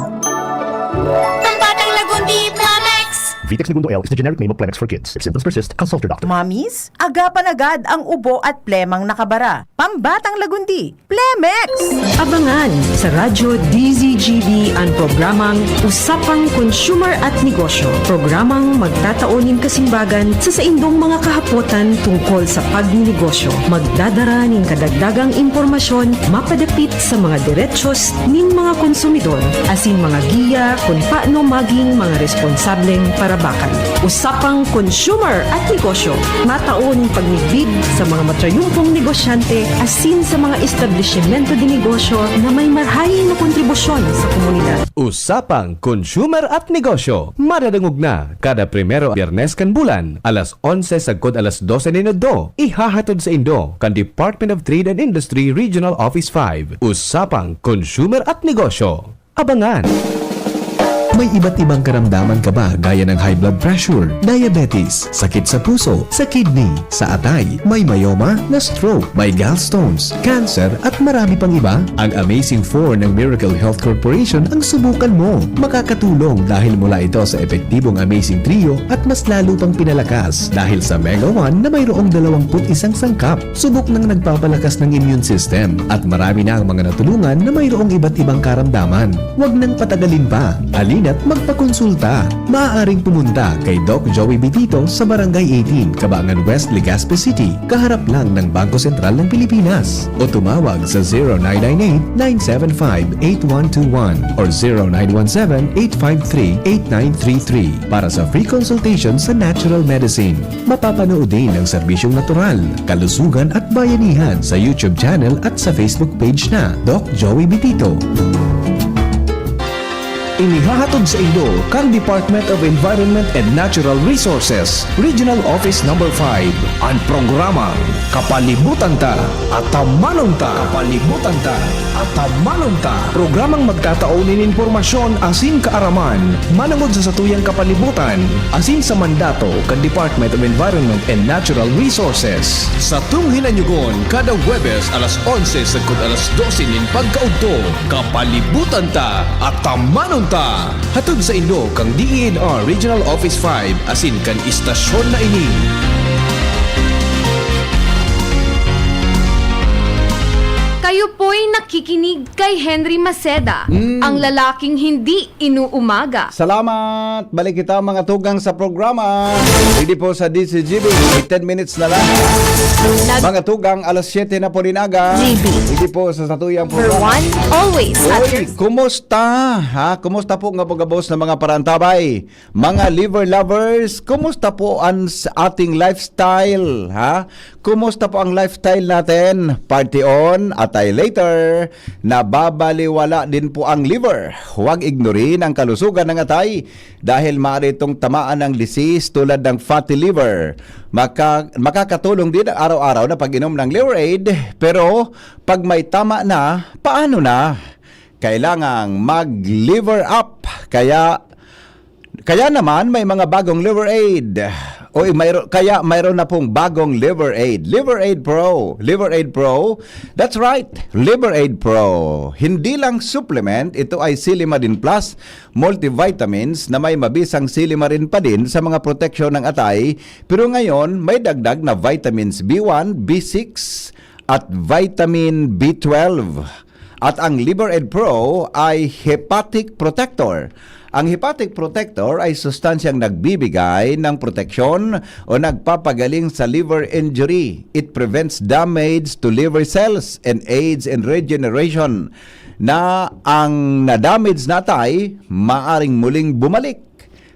Pambatang lagundi, Plemex! Vitex Segundo L is the generic name of Plemex for kids. If symptoms persist, consult your doctor. Mommies, agapan agad ang ubo at plemang nakabara. Pambatang lagundi, Plemex! Abangan sa Radyo DZGB ang programang Usapang Consumer at Negosyo. Programang magtataonin kasimbagan sa saindong mga kahapotan tungkol sa pagninegosyo. Magdadara ning kadagdagang impormasyon mapadapit sa mga diretsyon ning mga konsumidor asin mga giya kung paano maging mga responsableng parabakan. Usapang Consumer at Negosyo. Mataon pagnigbid sa mga matrayumpong negosyante asin sa mga establishmento di negosyo na may marhayin na kontribusyon sa komunidad. Usapang Consumer at Negosyo. Madadangog na kada primero Biyernes kan bulan, alas 11 sagkod alas 12 ninodo. Ihahatod sa Indo kan Department of Trade and Industry Regional Office 5. Usapang Consumer at Negosyo. Abangan! May iba't ibang karamdaman ka ba gaya ng high blood pressure, diabetes, sakit sa puso, sa kidney, sa atay, may myoma, na stroke, may gallstones, cancer at marami pang iba? Ang Amazing 4 ng Miracle Health Corporation ang subukan mo. Makakatulong dahil mula ito sa epektibong Amazing Trio at mas lalo pang pinalakas dahil sa Mega 1 na mayroong 21 sangkap. Subok ng nagpapalakas ng immune system at marami na ang mga natulungan na mayroong iba't ibang karamdaman. Huwag nang patagalin pa. At magpakonsulta. Maaaring pumunta kay Doc Joey Bitito sa Barangay 18, Cabangan West, Legazpi City, kaharap lang ng Bangko Sentral ng Pilipinas. O tumawag sa 0998-975-8121 or 0917-853-8933 para sa free consultation sa natural medicine. Mapapanood din ang serbisyong natural, kalusugan at bayanihan sa YouTube channel at sa Facebook page na Doc Joey Bitito. Inihahatod sa Indo kang Department of Environment and Natural Resources, Regional Office No. 5, ang programang Kapalibutan Ta at Tamanon Ta. Kapalibutan Ta at Tamanon Ta. Programang magtataonin informasyon asin kaaraman, manangod sa satuyang kapalibutan, asin sa mandato kang Department of Environment and Natural Resources. Sa tunghinanyugon, kada Huwebes alas 11 sagkod alas 12 nin pagkaudto, Kapalibutan Ta at Tamanon Ta. Hatod sa Indo kang DENR Regional Office 5 asin kan istasyon na ini. Kayo po'y nakikinig kay Henry Maceda, ang lalaking hindi inuumaga. Salamat! Balik kita mga tugang sa programa. Hindi po sa DCGB, 10 minutes na lang. Mga tugang, alas 7 na po rin aga. Hindi po sa satuyang programa. For one, always. Oy, kumusta? Ha? Kumusta po nga pagabos ng mga parantabay? Mga liver lovers, kumusta po ang ating lifestyle? Ha? Kumusta po ang lifestyle natin? Party on, atay later. Nababaliwala din po ang liver. Huwag ignorin ang kalusugan ng atay dahil maaari itong tamaan ng disease tulad ng fatty liver. Makakatulong din ang araw-araw na pag-inom ng liver aid, pero pag may tama na, paano na? Kailangang mag-liver up. Kaya naman may mga bagong liver aid. Kaya mayroon na pong bagong Liver Aid. Liver Aid Pro. Liver Aid Pro. That's right. Liver Aid Pro. Hindi lang supplement, ito ay Silimarin Plus multivitamins na may mabisang silimarin pa din sa mga proteksyon ng atay. Pero ngayon, may dagdag na vitamins B1, B6 at vitamin B12. At ang Liver Aid Pro ay Hepatic Protector. Ang Hepatic Protector ay sustansyang nagbibigay ng proteksyon o nagpapagaling sa liver injury. It prevents damage to liver cells and aids in regeneration na ang na-damage na atay maaring muling bumalik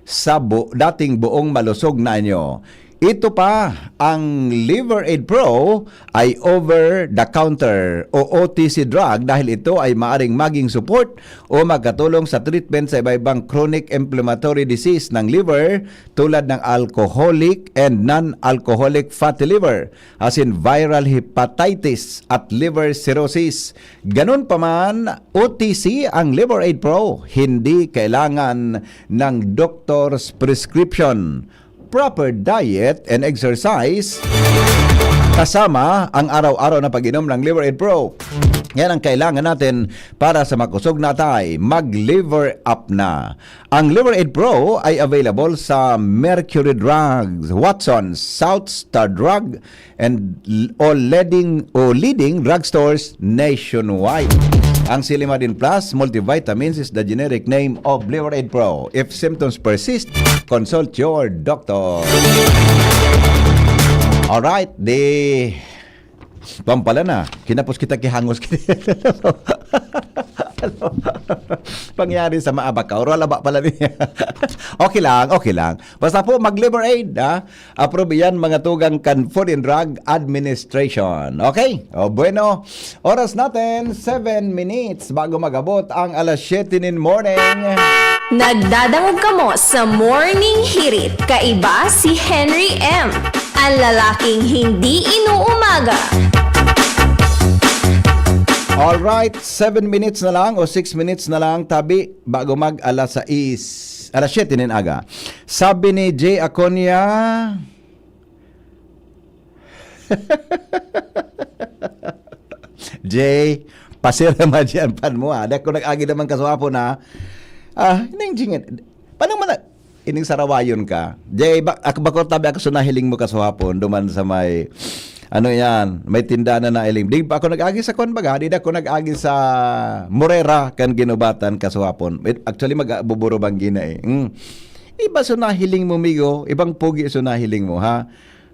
sa dating buong malusog na anyo. Ito pa, ang Liver Aid Pro ay over-the-counter o OTC drug dahil ito ay maaring maging support o magkatulong sa treatment sa iba-ibang chronic inflammatory disease ng liver tulad ng alcoholic and non-alcoholic fatty liver, as in viral hepatitis at liver cirrhosis. Ganun pa man, OTC ang Liver Aid Pro, hindi kailangan ng doctor's prescription. Proper diet and exercise kasama ang araw-araw na pag-inom ng Liver Aid Pro Yan ang kailangan natin para sa makusog na tay, mag-Liver Up na. Ang Liver Aid Pro ay available sa Mercury Drugs, Watson's, South Star Drug, and all leading drugstores nationwide. Ang Silimarin Plus multivitamins is the generic name of Liver Aid Pro. If symptoms persist, consult your doctor. Alright, pampala na. Kinapos kita kihangos kita. Pangyari sa maabakaw. Wala pala niya. Okay lang. Basta po mag-Liver Aid. Approve yan mga tugang Food and Drug Administration. Okay? O bueno, oras natin 7 minutes bago magabot ang alas 7 in morning. Nagdadangog ka mo sa Morning Hirit. Kaiba si Henry M. Ang lalaking hindi inuumaga. Alright, 7 minutes na lang o 6 minutes na lang tabi bago mag alas 6. Alas 7 nin aga. Sabi ni Jay Aconia, Jay, pasira man dyan pan mo ha. Dahil ko nag-agi naman kaswapo na, ining jingin. Paano man ining sarawayon ka? Jay, bako tabi ako sunahiling mo kaswapon, duman sa may may tindahan na ilim. Di pa ako nag-agi sa Konbaga, di ako nag-agi sa Morera kan ginubatan kasuhapon. Actually magbuburo bang gina Iba sunahiling mo migo, ibang pugi sunahiling mo ha.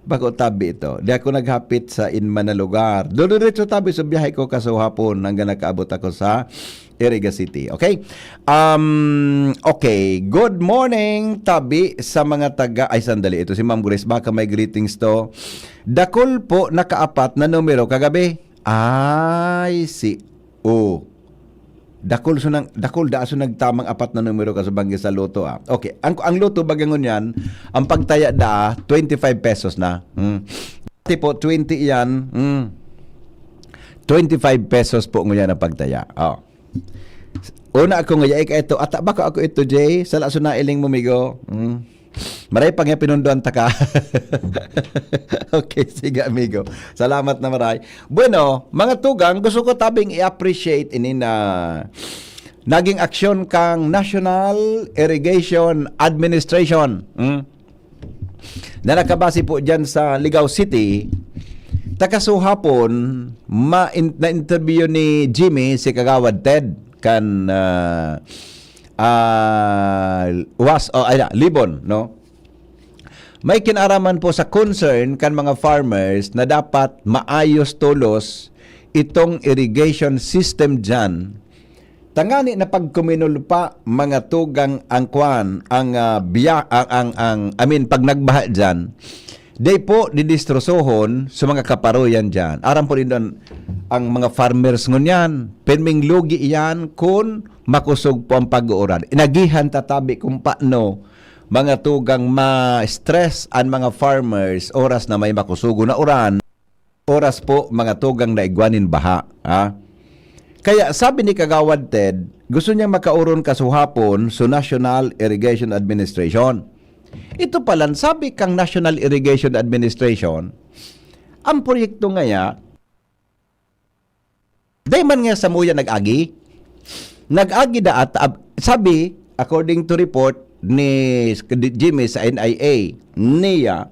Bako tabi ito. Di ako naghapit sa inman na lugar. Diretso tabi sa biyahe ko kasuhapon hanggang nakaabot ako sa Iriga City. Okay? Okay. Good morning, tabi sa mga taga... Ay, sandali. Ito si Ma'am Grace. Baka may greetings to. Dakol po nakaapat na numero kagabi. Ay, Dakol daaso nagtamang apat na numero kasubanggi sa loto. Okay. Ang loto bagangon yan, ang pagtaya 25 pesos na. Tipo 20 yan. 25 pesos po ngayon ang pagtaya. Una ako ngayon, ito, at baka ako ito, Jay, sa laso na iling mumigo. Maray pang nga pinunduan taka. Okay, sige amigo. Salamat na maray. Bueno, mga tugang, gusto ko tabing i-appreciate naging aksyon kang National Irrigation Administration. Na nakabase po dyan sa Ligao City. Takasuhapon, na-interview ni Jimmy si Kagawad Ted kan Libon, no? May kinaraman po sa concern kan mga farmers na dapat maayos tulos itong irrigation system dyan. Tangani na pagkuminul pa mga tugang ang kwan, pag nagbaha dyan, day po didistrosohon sa mga kaparoyan dyan. Aram po rin doon ang mga farmers ngunyan. Penming lugi iyan kung makusog po ang pag-uuran. Inagihan tatabi kung paano mga tugang ma-stress ang mga farmers oras na may makusugo na uran. Oras po mga tugang na igwanin baha. Kaya sabi ni Kagawad Ted, gusto niyang makauron kasuhapon sa National Irrigation Administration. Ito pala, sabi kang National Irrigation Administration, ang proyekto ngaya, day man nga sa muya nag-agi daat, sabi, according to report ni Jimmy sa NIA, niya,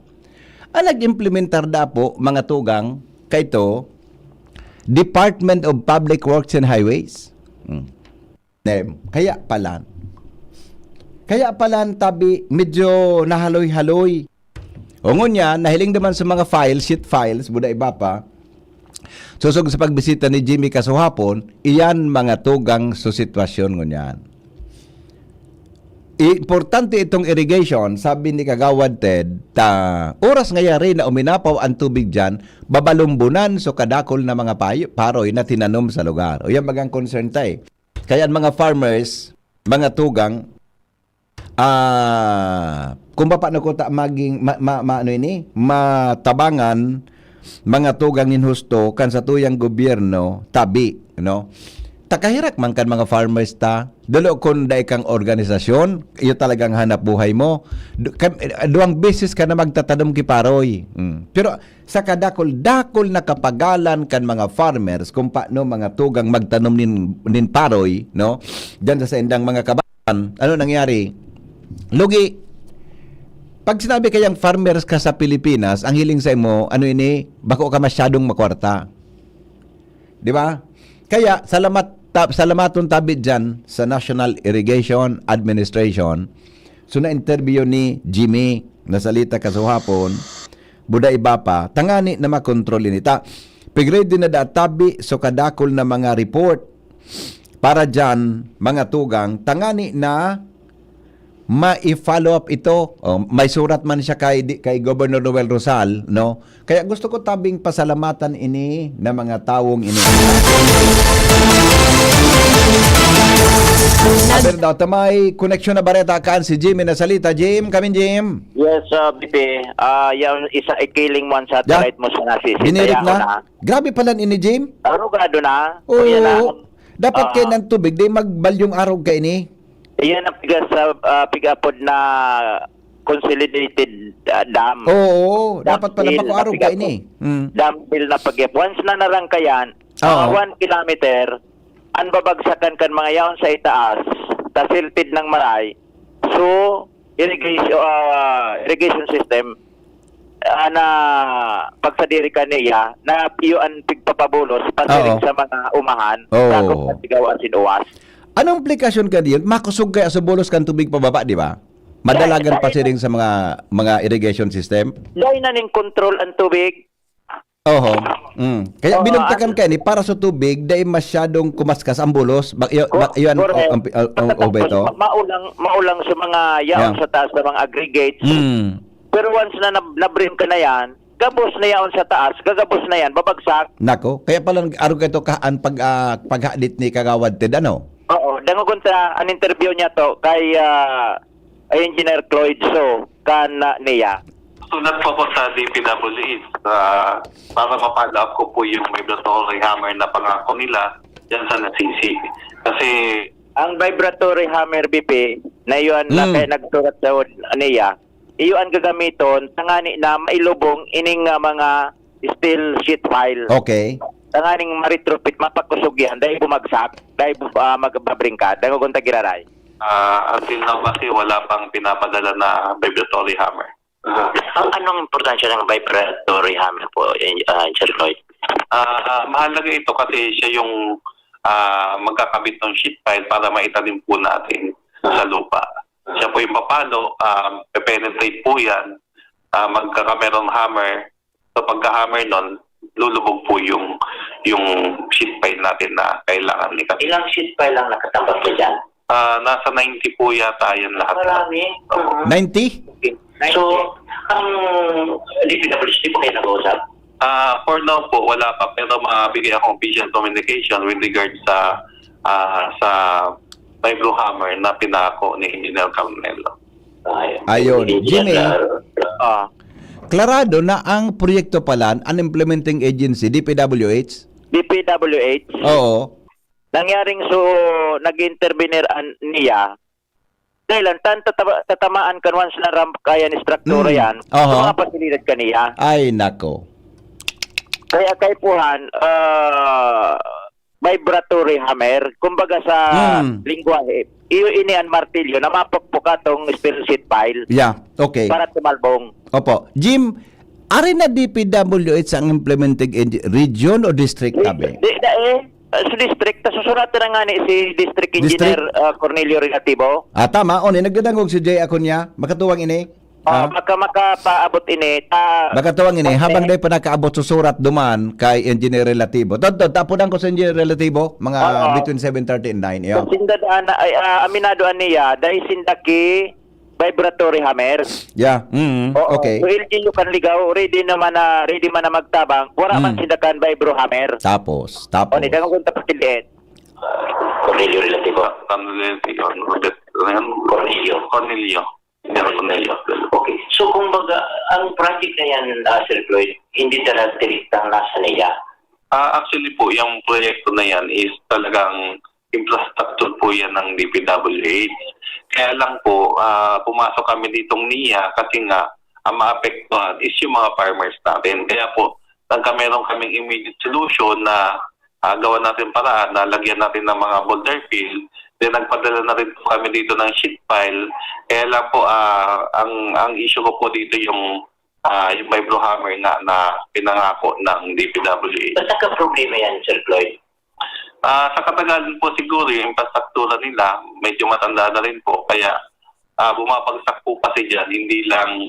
ang nag-implementar da po, mga tugang, kayto, Department of Public Works and Highways. Kaya pala tabi medyo nahaloy-haloy. O ngunya, nahiling naman sa mga sheet files, buda iba pa. Susog sa pagbisita ni Jimmy kasuhapon, iyan mga tugang sa sitwasyon ngunyan. Importante itong irrigation, sabi ni Kagawad Ted, oras ngayari na uminapaw ang tubig dyan, babalumbunan so kadakol na mga paroy na tinanom sa lugar. O yan magang concern tayo. Kaya mga farmers, mga tugang, kung paano ko maging matabangan mga tugang inhusto kan sa tuyang gobyerno tabi, no? takahirak man kan mga farmers ta. Dalo kung da ikang organisasyon, iyo talagang hanap buhay mo. Duang beses ka na magtatanom kiparoy. Pero sa kadakol na kapagalan kan mga farmers kung paano mga tugang magtanom nin paroy, no? Diyan sa indang mga kabataan, ano nangyari? Lugi. Pag sinabi kayang farmers ka sa Pilipinas, ang hiling sa mo, ano ini, bako ka masyadong makwarta. Di ba? Kaya, salamaton tabi dyan sa National Irrigation Administration. So, na-interview ni Jimmy, nasalita kasuhapon, buda iba pa, tangani na makontrol nita. Pigready na tabi so kadakol na mga report para dyan, mga tugang, tangani na ma-follow up ito. May surat man siya kay Governor Noel Rosal, no? Kaya gusto ko tabing pasalamatan ini na mga tawong ini. Aber daw tamay connection na bareta kan si Jim na salita. Jim, kamin Jim. Yes, Bibi. Yung isa ikiling mo sa Yeah. right mo sa nasisi. Binirit na. Grabe pala ini Jim. Ano gado na? Oo. Yan na. Dapat kayo ng tubig, di magbalyong araw kayo ni. Yan ang pigapod na consolidated dam. Oo, dapat pala bill makuaraw na kayo ni. Dam bill na pag once na narangkayan, Oo. 1 kilometer, ang babagsakan kan mga yaon sa itaas, tasiltid ng maray. So, irrigation system, na pagsadiri ka niya, na iyo ang pigpapabulos, pasiring sa mga umahan, sa kung nasigaw asin uwas. Anong implikasyon ka diyon? Makusog kaya sa bolos kan tubig pababa, di ba? Madalagan pa siring sa mga irrigation system. Dahil na ning control ang tubig. Oho. Kaya binugtakan ka ni para sa tubig dahil masyadong kumaskas ang bolos. Iyon o ba ito? Maulang sa mga yaon sa taas ng mga aggregates. Pero once na nabrim ka na yan, gabos na yaon sa taas, gagabos na yan, babagsak. Nako, kaya pala araw ka ito kaan paghadit ni Kagawad Ted, ano? Oo, dangugunta ang interview niya to kay Engineer Cloyd So kan niya. Sulat po ako sa DPWH para ma-follow up ko po yung vibratory hammer na pangako nila dyan sa nasisi. Kasi ang vibratory hammer BP na yun na kaya nagsurat sa niya, iyon gagamiton tangani na mailubong ining mga steel sheet pile. Okay. Tanganing ma-retrofit, mapakusog yan, dahil bumagsak, dahil magbabringkad, dahil kung tagiraray. until now kasi wala pang pinapadala na vibratory hammer. Anong importansya ng vibratory hammer po, Sir Lloyd? Mahalaga ito kasi siya yung magkakabit ng sheet pile para maitanim po natin sa lupa. Siya po yung papalo, penetrate po yan, magkakamerong hammer. So pagka-hammer nun, lulubog po yung sheet pile natin na kailangan ni kapit. Ilang sheet pile lang nakatambak po dyan? Nasa 90 po yata yan lahat. Marami. 90? Okay. So, ang DPWH po kayo nag-uusap? For now po, wala pa. Pero mabigay akong official communication with regards sa vibro hammer na pinako ni Engineer Carmelo. Ayun. Jimmy, klarado na ang proyekto pala, ang implementing agency, DPWH? DPWH? Oo. Nangyaring nag-intervenir niya, dahil tatamaan kan once na ramp kaya ni struktura yan, sa mga pasilidad kaniya. Ay, nako. Kaya kaipuhan, vibratory hammer, kumbaga sa lingwahe, iyo ini ang martilyo na mapagpuka tong steel sheet pile. Yeah, okay. Para tumalbong. Opo. Jim, ari na DPWH ang implementing region o district tabi? Sa district, susurat na nga ni si District Engineer Cornelio Relativo. Tama. O, nagdadangog si Jay Acuña. Makatuwang ini. Makapaabot ini. Makatuwang ini. Habang day pa nakaabot susurat duman kay Engineer Relativo. Tapunan ko sa Engineer Relativo. Mga between 7:30 and 9. Yo. Sindadaan, aminado niya, dahil sindaki vibratory hammer. Yeah. Okay. So, LGU kan ligaw, ready man na magtabang, wala man sindakan vibro hammer. Tapos. O, ni kang kunta pakiliit. Cornelio Relativo. Cornelio. Okay. So, kumbaga, ang project na yan, Sir Lloyd, hindi direktang nasa niya. Actually po, yung proyekto na yan is talagang infrastructure po yan ng DPWH. Kaya lang po, pumasok kami ditong NIA kasi nga, ang maapektuhan is yung mga farmers natin. Kaya po, meron kaming immediate solution na gawa natin paraan na lagyan natin ng mga boulder fill. Then nagpadala na rin po kami dito ng sheet pile. Kaya lang po, ang issue ko po dito yung vibro hammer na pinangako ng DPWH. Basta ka problema yan, Sir Floyd? Sa katagalan po siguro yung infrastruktura nila, medyo matanda na rin po. Kaya bumabagsak po kasi dyan, hindi lang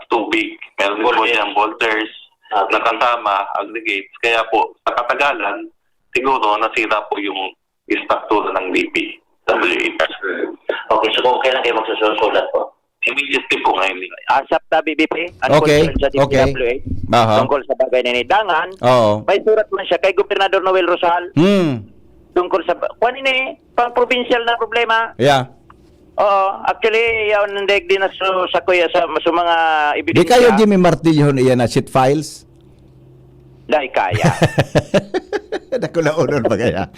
tubig. Meron din po dyan boulders na kasama, aggregates. Kaya po, sa katagalan, siguro nasira po yung struktura ng DPWH. Okay, so kung kailan kayo magsusulat po? Immediately po ngayon. Asap na BBP, Okay, sa okay. DPWH, Aha. tungkol sa bagay na nidangan, Oo. may surat man siya kay Gobernador Noel Rosal, tungkol sa, kung ano pang provincial na problema. Yeah. Oo, actually, yaw nandig din na sa kuya sa mga Di ebidensya. kayo Jimmy Martillo iyan na sheet files? Dahil kaya. Nakulaunon pa kaya.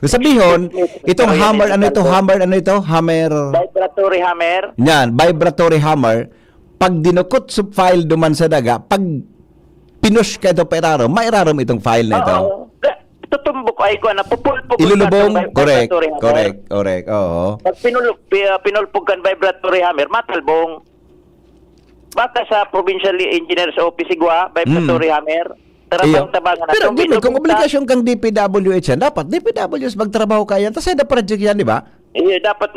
Sabihon, itong hammer, ano ito? Hammer. Vibratory hammer. Yan, vibratory hammer. Pag dinukot sa file duman sa daga, pag pinush ka ito peraro, mairarom itong file na ito. Oo. Tutumbok ay ko na pupulpog. Ilulubong, correct, oo. Pag pinulpog kan vibratory hammer, matalbong. Baka sa provincial engineer's office igwa, vibratory hammer. Tarabang-tabangan na. Pero Jimmy, kung obligasyon kang DPWH yan, dapat DPWH magtrabaho ka yan. Tapos ay na project yan, di ba? Dapat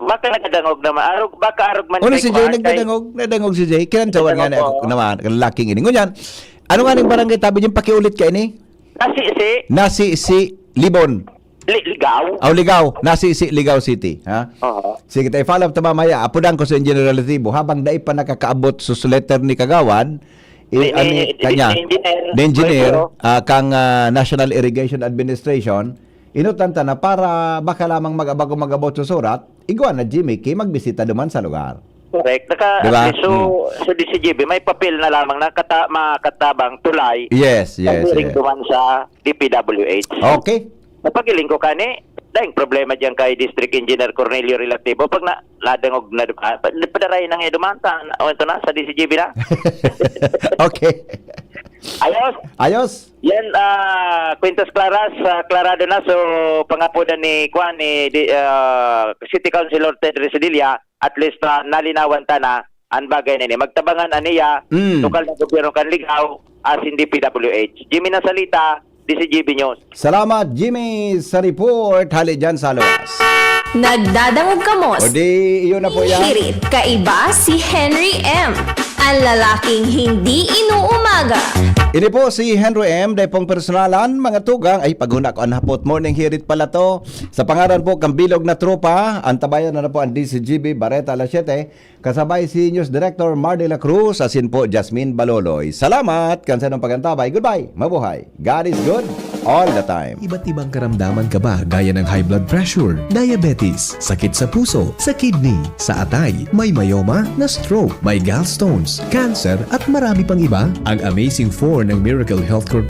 baka nagdangog naman. Baka arog man. Ano si Jay, nagdangog si Jay. Kinantawan nga naman, laking ini. Ngunyan, ano nga ng barangay tabi yung pakiulit ka ini? Nasi Libon. Ligaw? Ligaw. Nasi Ligaw City. Ha? Sige tayo, follow up ta mamaya. Apodang ko sa Engineer Relativo. Habang dai pa nakakaabot sa letter ni Kagawan, engineer kang National Irrigation Administration, inutanta na para baka lamang mag-abot sa surat, igwa na Jimmy kay magbisita duman sa lugar. Correct. Diba? So DCGB, may papel na lamang na makatabang tulay. Yes. Duman sa DPWH. Okay. Napagiling ko kani, dahil problema diyan kay District Engineer Cornelio Relativo pag nadangog na padaray nang edumanta ito na sa DCGB na. Okay. Ayos. Yan Quintas Claras, Clarado na so pangapunan ni City Councilor Ted Resedilla, at least nalinawan ta na ang bagay na magtabangan aniya lokal na gobyerno kan Ligaw as in DPWH. Jimmy na salita, DCGB News. Salamat Jimmy sa report. Hali dyan sa luwas. Nagdadangog ka mo. O di, iyon na po yan. Hirit, kaiba si Henry M. Ang lalaking hindi inuumaga. Ini po si Henry M. Dahil pong personalan, mga tugang, ay paghuna ko ang hapot morning hirit pala to. Sa pangalan po, Kambilog na Tropa, antabayan na po ang DCGB, Bareta alas 7. Kasabay si News Director Mar de la Cruz, asin po Jasmine Baloloy. Salamat, kansa ng pagantabay. Goodbye, mabuhay. God is good all the time. Iba't ibang karamdaman ka ba gaya ng high blood pressure, diabetes, sakit sa puso, sa kidney, sa atay, may myoma, na stroke, may gallstones, cancer at marami pang iba? Ang Amazing 4 ng Miracle Health Corp